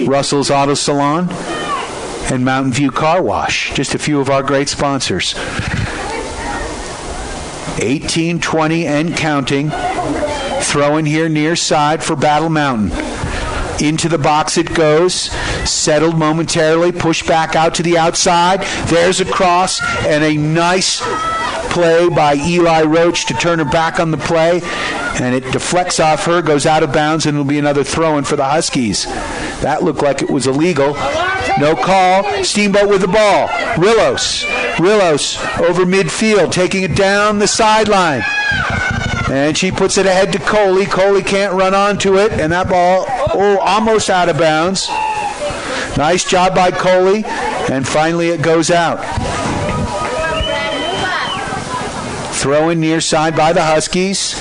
Speaker 2: Russell's Auto Salon, and Mountain View Car Wash. Just a few of our great sponsors. 18-20 and counting. Throw in here near side for Battle Mountain. Into the box it goes. Settled momentarily. Pushed back out to the outside. There's a cross and a nice play by Eli Roach to turn her back on the play, and it deflects off her, goes out of bounds, and it'll be another throw-in for the Huskies. That looked like it was illegal. No call. Steamboat with the ball. Rillos over midfield, taking it down the sideline. And she puts it ahead to Coley. Coley can't run onto it, and that ball, almost out of bounds. Nice job by Coley, and finally it goes out. Throw in near side by the Huskies.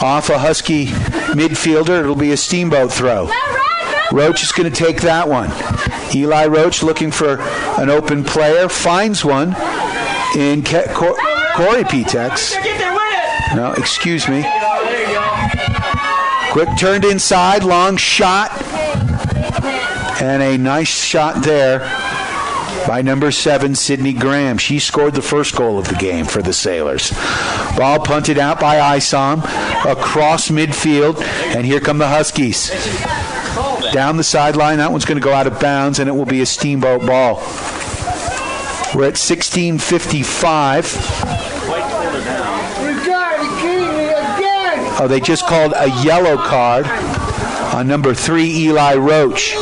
Speaker 2: Off a Husky midfielder. It'll be a Steamboat throw. Roach is going to take that one. Eli Roach looking for an open player. Finds one in Corey Petex. No, excuse me. Quick turned inside. Long shot. And a nice shot there by number 7, Sydney Graham. She scored the first goal of the game for the Sailors. Ball punted out by Isom across midfield, and here come the Huskies. Down the sideline, that one's going to go out of bounds, and it will be a Steamboat ball. We're at 16:55. Oh, they just called a yellow card on number 3, Eli Roach.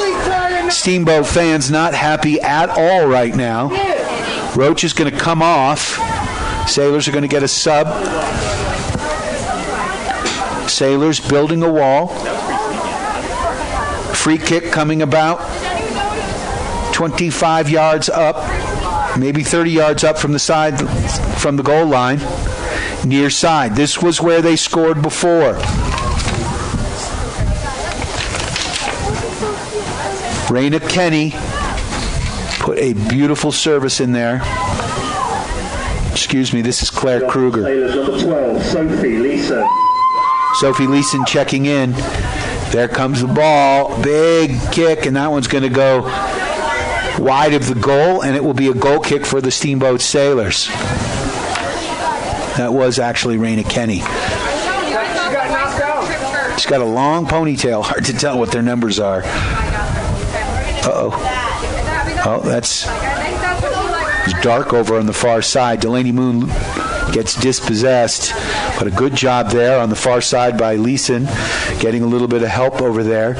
Speaker 2: Steamboat fans not happy at all right now. Roach is going to come off. Sailors are going to get a sub. Sailors building a wall. Free kick coming about 25 yards up, maybe 30 yards up from the side, from the goal line, near side. This was where they scored before. Raina Kenny put a beautiful service in there. Excuse me, this is Claire Kruger.
Speaker 11: Number 12, Sophie Leeson.
Speaker 2: Sophie Leeson checking in. There comes the ball. Big kick, and that one's going to go wide of the goal, and it will be a goal kick for the Steamboat Sailors. That was actually Raina Kenny. She's got a long ponytail. Hard to tell what their numbers are. Oh, that's dark over on the far side. Delaney Moon gets dispossessed.
Speaker 19: But a good job there on the far side by Leeson, getting a little bit of help over there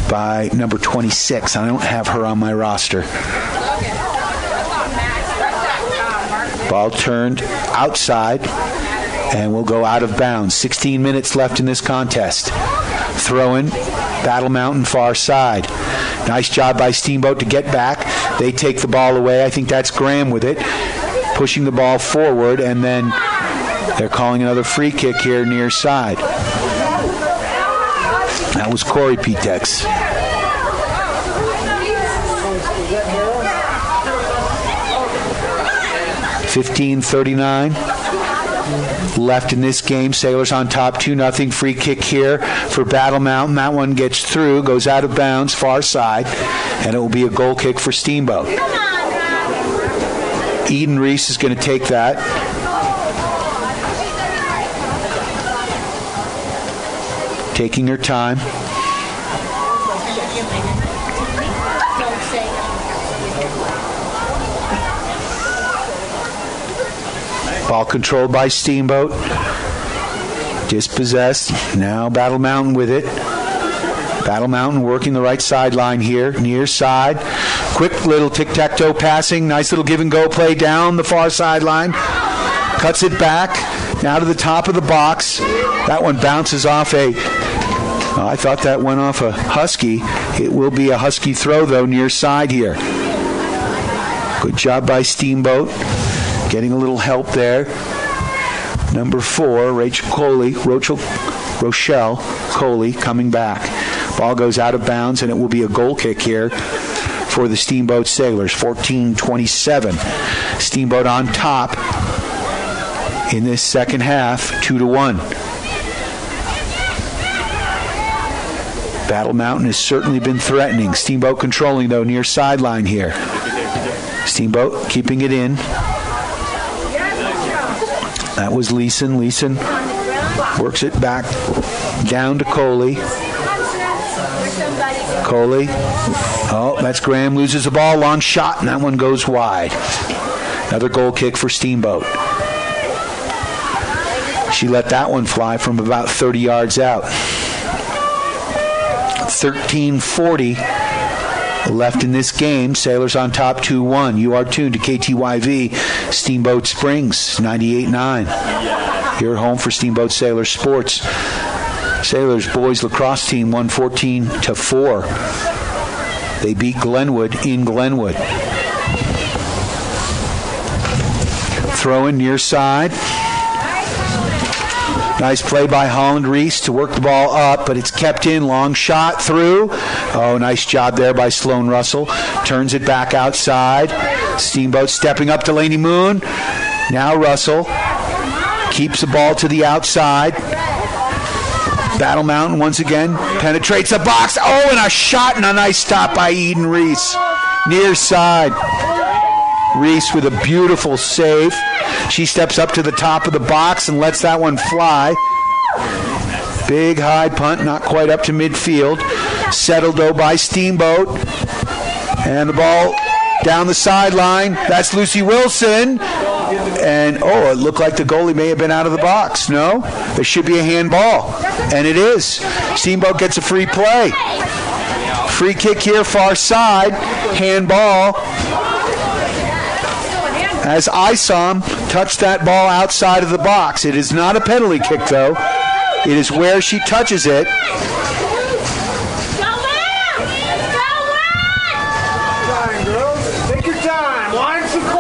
Speaker 19: by number 26. I don't have her on my roster. Ball turned outside and will go out of bounds. 16 minutes left in this contest. Throwing, Battle Mountain far side. Nice job by Steamboat to get back. They take the ball away. I think that's Graham with it, pushing the ball forward, and then they're calling another free kick here near side. That was Corey Pitex. 15:39 left in this game. Sailors on top, 2-0. Free kick here for Battle Mountain. That one gets through, goes out of bounds, far side, and it will be a goal kick for Steamboat. Eden Reese is going to take that. Taking her time. Ball controlled by Steamboat. Dispossessed. Now Battle Mountain with it. Battle Mountain working the right sideline here. Near side. Quick little tic-tac-toe passing. Nice little give-and-go play down the far sideline. Cuts it back. Now to the top of the box. That one bounces off I thought that went off a Husky. It will be a Husky throw, though, near side here. Good job by Steamboat. Getting a little help there. Number 4, Rochelle Coley coming back. Ball goes out of bounds, and it will be a goal kick here for the Steamboat Sailors. 14:27. Steamboat on top in this second half, 2-1. Battle Mountain has certainly been threatening. Steamboat controlling, though, near sideline here. Steamboat keeping it in. That was Leeson. Leeson works it back down to Coley. Coley. Oh, that's Graham. Loses the ball. Long shot, and that one goes wide. Another goal kick for Steamboat. She let that one fly from about 30 yards out. 13:40 left in this game. Sailors on top, 2-1. You are tuned to KTYV Steamboat Springs 98.9. You're home for Steamboat Sailors Sports. Sailors boys lacrosse team won 14-4. They beat Glenwood in Glenwood. Throw in near side. Nice play by Holland Reese to work the ball up, but it's kept in. Long shot through. Oh, nice job there by Sloan Russell. Turns it back outside. Steamboat stepping up to Laney Moon. Now Russell keeps the ball to the outside. Battle Mountain once again penetrates the box. Oh, and a shot and a nice stop by Eden Reese. Near side. Reese with a beautiful save. She steps up to the top of the box and lets that one fly. Big high punt, not quite up to midfield. Settled, though, by Steamboat. And the ball down the sideline. That's Lucy Wilson. And, it looked like the goalie may have been out of the box. No, there should be a handball. And it is. Steamboat gets a free play. Free kick here, far side. Handball. As Isom touched that ball outside of the box. It is not a penalty kick, though. It is where she touches it.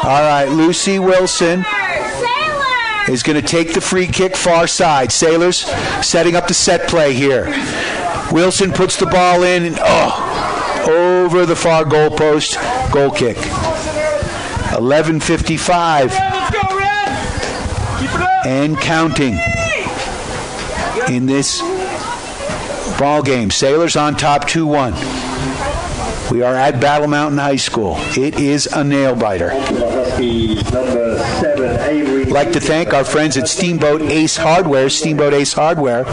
Speaker 19: All right, Lucy Wilson is going to take the free kick far side. Sailors setting up the set play here. Wilson puts the ball in and over the far goal post. Goal kick. 11:55 and counting in this ball game. Sailors on top, 2-1. We are at Battle Mountain High School. It is a nail-biter. I'd like to thank our friends at Steamboat Ace Hardware, Steamboat Ace Hardware,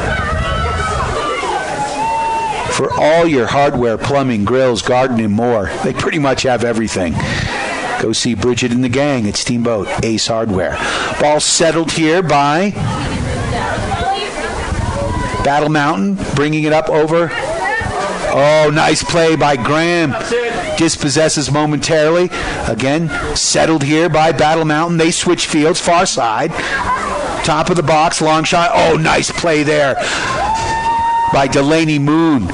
Speaker 19: for all your hardware, plumbing, grills, garden, and more. They pretty much have everything. Go see Bridget and the gang at Steamboat Ace Hardware. Ball settled here by Battle Mountain, bringing it up over. Oh, nice play by Graham. Dispossesses momentarily. Again, settled here by Battle Mountain. They switch fields, far side. Top of the box, long shot. Oh, nice play there by Delaney Moon.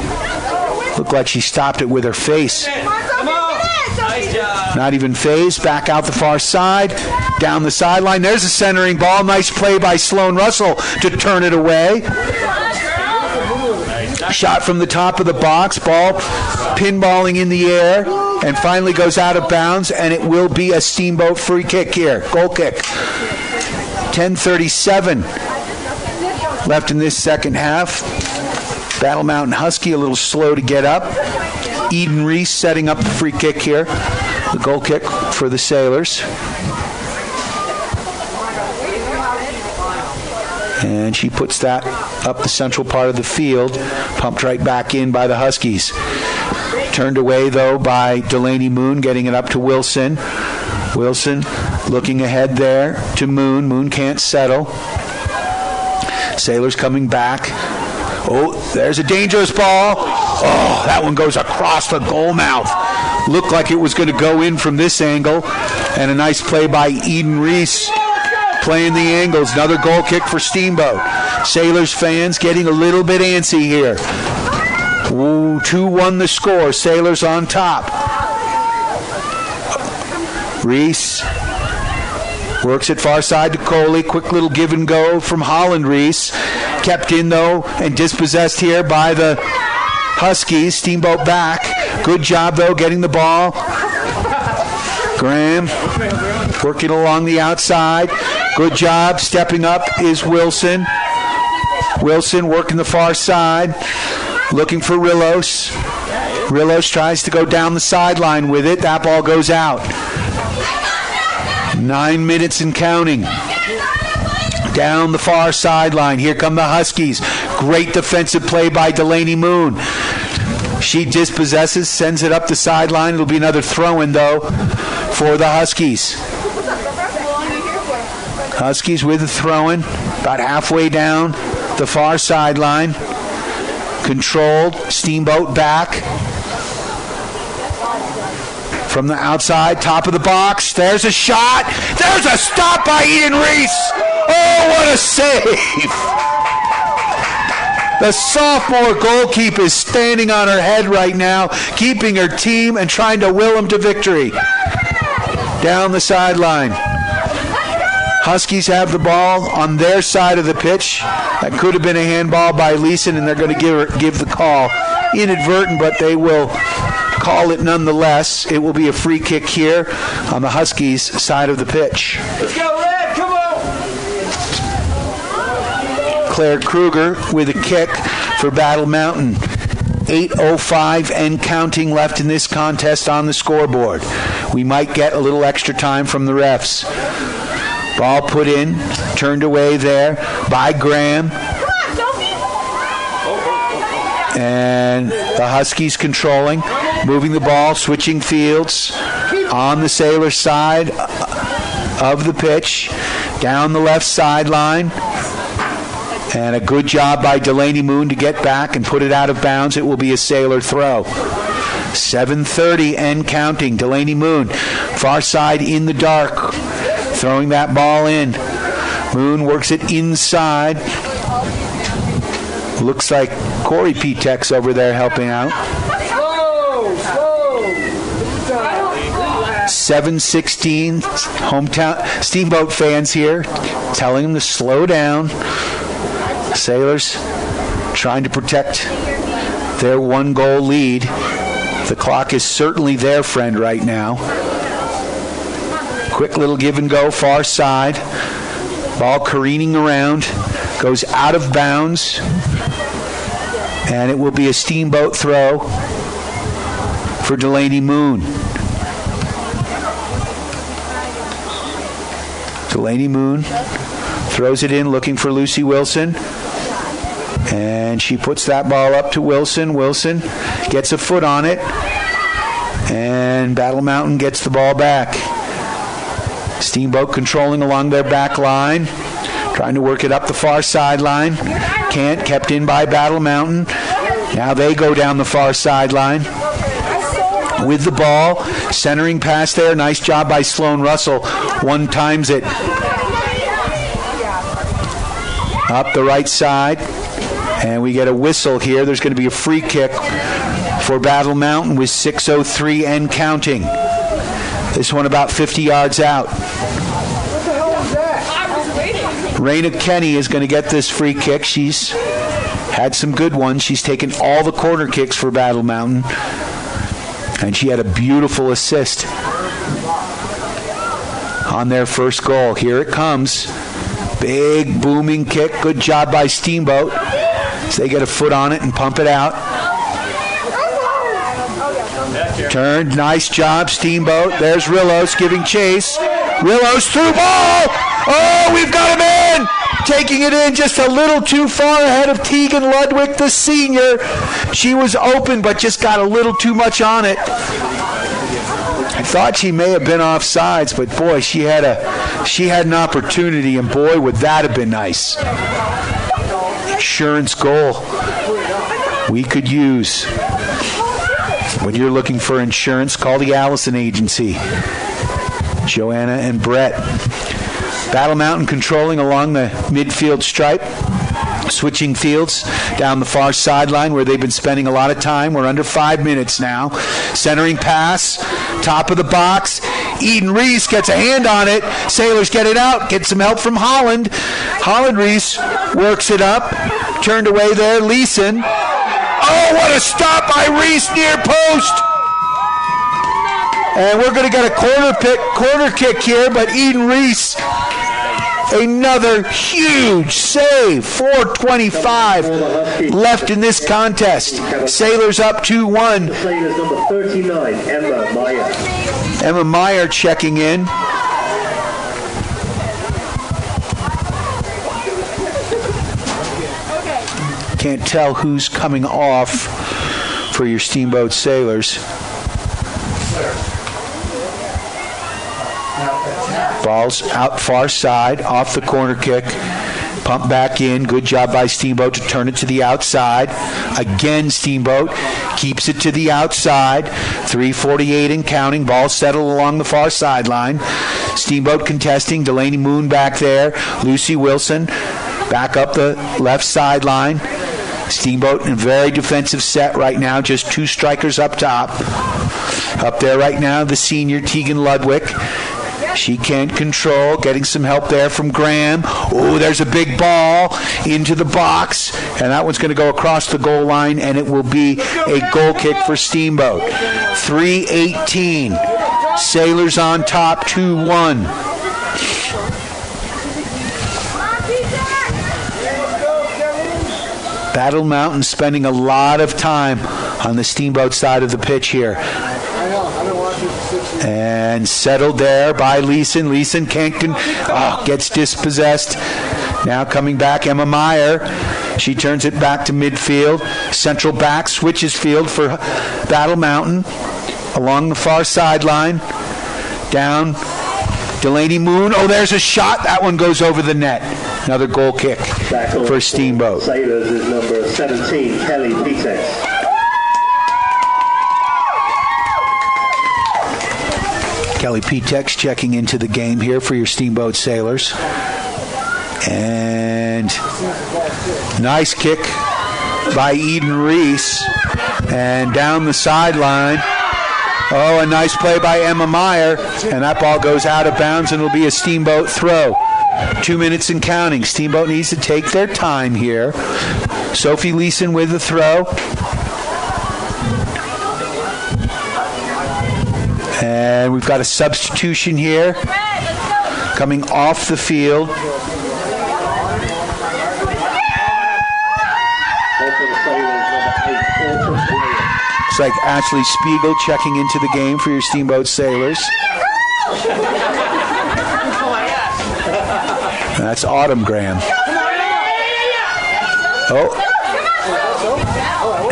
Speaker 19: Looked like she stopped it with her face. Not even phased. Back out the far side. Down the sideline. There's a centering ball. Nice play by Sloan Russell to turn it away. Shot from the top of the box. Ball pinballing in the air and finally goes out of bounds, and it will be a Steamboat free kick here. Goal kick. 10:37 left in this second half. Battle Mountain Husky a little slow to get up. Eden Reese setting up the free kick here. The goal kick for the Sailors. And she puts that up the central part of the field. Pumped right back in by the Huskies. Turned away, though, by Delaney Moon, getting it up to Wilson. Wilson looking ahead there to Moon. Moon can't settle. Sailors coming back. Oh, there's a dangerous ball. Oh, that one goes across the goal mouth. Looked like it was going to go in from this angle. And a nice play by Eden Reese playing the angles. Another goal kick for Steamboat. Sailors fans getting a little bit antsy here. Ooh, 2-1 the score. Sailors on top. Reese works it far side to Coley. Quick little give and go from Holland Reese. Kept in, though, and dispossessed here by the Huskies. Steamboat back. Good job, though, getting the ball. Graham working along the outside. Good job. Stepping up is Wilson. Wilson working the far side. Looking for Rillos. Rillos tries to go down the sideline with it. That ball goes out. 9 minutes and counting. Down the far sideline. Here come the Huskies. Great defensive play by Delaney Moon. She dispossesses, sends it up the sideline. It'll be another throw-in, though, for the Huskies. Huskies with a throw-in. About halfway down the far sideline. Controlled. Steamboat back. From the outside, top of the box. There's a shot. There's a stop by Eden Reese. Oh, what a save. The sophomore goalkeeper is standing on her head right now, keeping her team and trying to will them to victory. Down the sideline. Huskies have the ball on their side of the pitch. That could have been a handball by Leeson, and they're going to give the call. Inadvertent, but they will call it nonetheless. It will be a free kick here on the Huskies' side of the pitch.
Speaker 18: Let's go, Red! Come on!
Speaker 19: Claire Kruger with a kick for Battle Mountain. 8:05 and counting left in this contest on the scoreboard. We might get a little extra time from the refs. Ball put in, turned away there by Graham. And the Huskies controlling, moving the ball, switching fields on the Sailor side of the pitch, down the left sideline. And a good job by Delaney Moon to get back and put it out of bounds. It will be a Sailor throw. 7:30 and counting. Delaney Moon, far side in the dark, throwing that ball in. Moon works it inside. Looks like Corey P-Tex over there helping out. 7:16, hometown Steamboat fans here telling them to slow down. Sailors trying to protect their 1-goal lead. The clock is certainly their friend right now. Quick little give and go, far side. Ball careening around, goes out of bounds, and it will be a Steamboat throw for Delaney Moon. Delaney Moon throws it in, looking for Lucy Wilson. And she puts that ball up to Wilson. Wilson gets a foot on it. And Battle Mountain gets the ball back. Steamboat controlling along their back line. Trying to work it up the far sideline. Can't. Kept in by Battle Mountain. Now they go down the far sideline with the ball. Centering pass there. Nice job by Sloan Russell. One times it up the right side. And we get a whistle here. There's going to be a free kick for Battle Mountain with 6:03 and counting. This one about 50 yards out. Raina Kenny is going to get this free kick. She's had some good ones. She's taken all the corner kicks for Battle Mountain. And she had a beautiful assist on their first goal. Here it comes. Big booming kick. Good job by Steamboat. So they get a foot on it and pump it out. Turned. Nice job, Steamboat. There's Rillos giving chase. Rillos through ball. Oh, we've got him in. Taking it in just a little too far ahead of Tegan Ludwig, the senior. She was open, but just got a little too much on it. I thought she may have been offsides, but boy, she had an opportunity, and boy, would that have been nice. Insurance goal we could use. When you're looking for insurance, call the Allison Agency. Joanna and Brett. Battle Mountain controlling along the midfield stripe. Switching fields down the far sideline where they've been spending a lot of time. We're under 5 minutes now. Centering pass. Top of the box. Eden Reese gets a hand on it. Sailors get it out. Get some help from Holland. Holland Reese works it up. Turned away there. Leeson. Oh, what a stop by Reese near post. And we're going to get a corner kick here, but Eden Reese, another huge save. 4:25 left in this contest. Sailors up 2-1.
Speaker 11: Sailors number 39, Emma Meyer.
Speaker 19: Emma Meyer checking in. Can't tell who's coming off for your Steamboat Sailors. Ball's out far side, off the corner kick. Pump back in. Good job by Steamboat to turn it to the outside. Again, Steamboat keeps it to the outside. 3:48 and counting. Ball settled along the far sideline. Steamboat contesting. Delaney Moon back there. Lucy Wilson back up the left sideline. Steamboat in a very defensive set right now. Just two strikers up top. Up there right now, the senior Tegan Ludwig. She can't control. Getting some help there from Graham. Oh, there's a big ball into the box. And that one's going to go across the goal line, and it will be a goal kick for Steamboat. 3:18. Sailors on top, 2-1. Battle Mountain spending a lot of time on the Steamboat side of the pitch here. And settled there by Leeson. Leeson gets dispossessed. Now coming back, Emma Meyer. She turns it back to midfield. Central back switches field for Battle Mountain. Along the far sideline. Down Delaney Moon. Oh, there's a shot. That one goes over the net. Another goal kick for Steamboat.
Speaker 11: Sailors is number 17, Kelly Petex.
Speaker 19: Kelly Petex checking into the game here for your Steamboat Sailors. And nice kick by Eden Reese. And down the sideline. Oh, a nice play by Emma Meyer. And that ball goes out of bounds and it'll be a Steamboat throw. 2 minutes and counting. Steamboat needs to take their time here. Sophie Leeson with the throw. And we've got a substitution here. Coming off the field. Looks like Ashley Spiegel checking into the game for your Steamboat Sailors. That's Autumn Graham. Oh.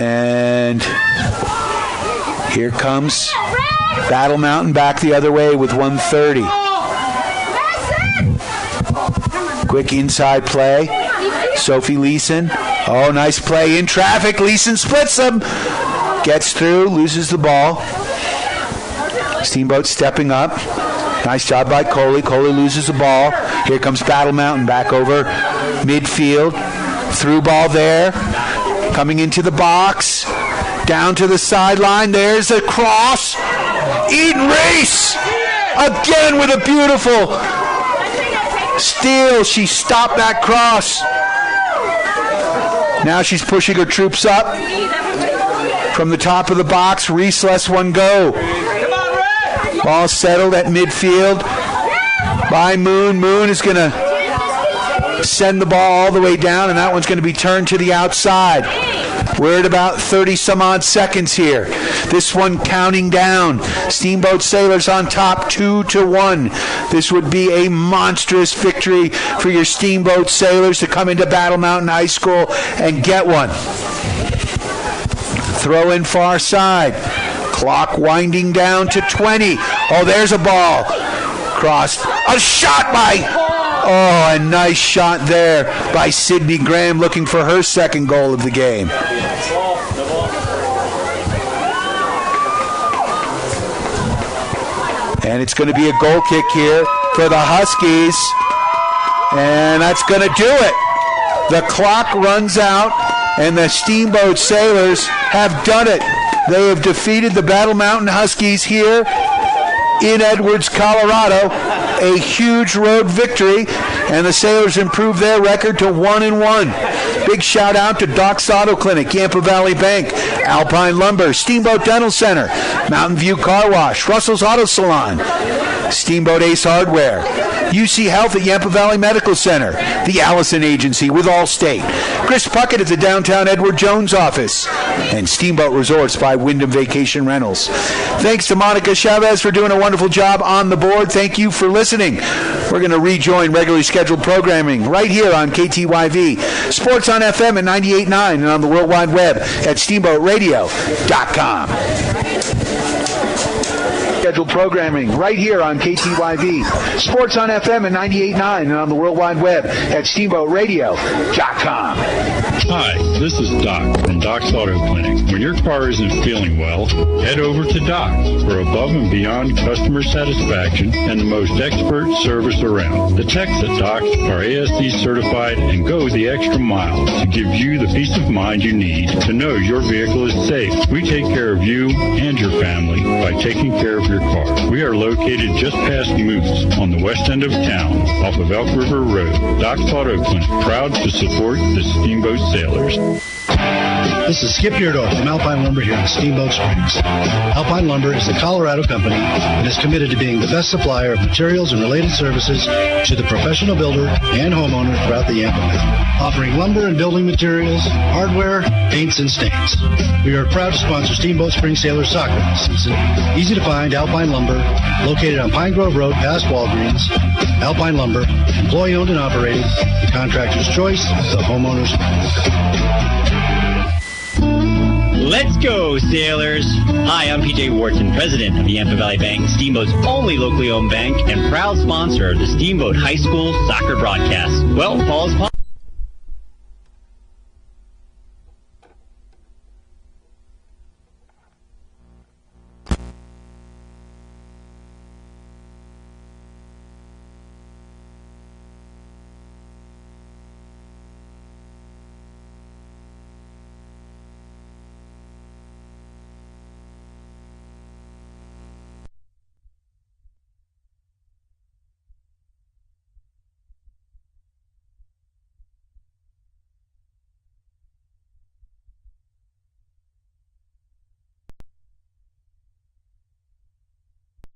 Speaker 19: And here comes Battle Mountain back the other way with 1:30. Quick inside play. Sophie Leeson. Oh, nice play in traffic. Leeson splits them. Gets through, loses the ball. Steamboat stepping up. Nice job by Coley. Coley loses the ball. Here comes Battle Mountain back over midfield. Through ball there. Coming into the box. Down to the sideline. There's a cross. Eden Reese again with a beautiful steal. She stopped that cross. Now she's pushing her troops up. From the top of the box, Reese lets one go. Ball settled at midfield by Moon. Moon is going to send the ball all the way down, and that one's going to be turned to the outside. We're at about 30-some-odd seconds here. This one counting down. Steamboat Sailors on top 2-1. This would be a monstrous victory for your Steamboat Sailors to come into Battle Mountain High School and get one. Throw in far side. Clock winding down to 20. Oh, there's a ball. Crossed. A shot by... Oh, a nice shot there by Sydney Graham, looking for her second goal of the game. And it's going to be a goal kick here for the Huskies. And that's going to do it. The clock runs out, and the Steamboat Sailors have done it. They have defeated the Battle Mountain Huskies here in Edwards, Colorado. A huge road victory, and the Sailors improved their record to 1-1. Big shout out to Doc's Auto Clinic, Yampa Valley Bank, Alpine Lumber, Steamboat Dental Center, Mountain View Car Wash, Russell's Auto Salon, Steamboat Ace Hardware, UC Health at Yampa Valley Medical Center, the Allison Agency with Allstate, Chris Puckett at the downtown Edward Jones office, and Steamboat Resorts by Wyndham Vacation Rentals. Thanks to Monica Chavez for doing a wonderful job on the board. Thank you for listening. We're going to rejoin regularly scheduled programming right here on KTYV. Sports on FM at 98.9 and on the World Wide Web at steamboatradio.com. Scheduled programming right here on KTYV. Sports on FM at 98.9 and on the World Wide Web at steamboatradio.com.
Speaker 6: Hi, this is Doc from Doc's Auto Clinic. When your car isn't feeling well, head over to Doc's for above and beyond customer satisfaction and the most expert service around. The techs at Doc's are ASC certified and go the extra mile to give you the peace of mind you need to know your vehicle is safe. We take care of you and your family by taking care of your car. We are located just past Moose on the west end of town off of Elk River Road. Doc's Auto Clinic, proud to support the Steamboat Sailors.
Speaker 5: This is Skip Yerdorf from Alpine Lumber here in Steamboat Springs. Alpine Lumber is a Colorado company and is committed to being the best supplier of materials and related services to the professional builder and homeowner throughout the Yampa Valley, offering lumber and building materials, hardware, paints, and stains. We are proud to sponsor Steamboat Springs Sailors soccer this season. Easy to find Alpine Lumber, located on Pine Grove Road past Walgreens. Alpine Lumber, employee owned and operated, the contractor's choice, the homeowner's
Speaker 4: Let's go, Sailors! Hi, I'm PJ Wharton, president of the Yampa Valley Bank, Steamboat's only locally owned bank, and proud sponsor of the Steamboat High School soccer broadcast. Well, fall is upon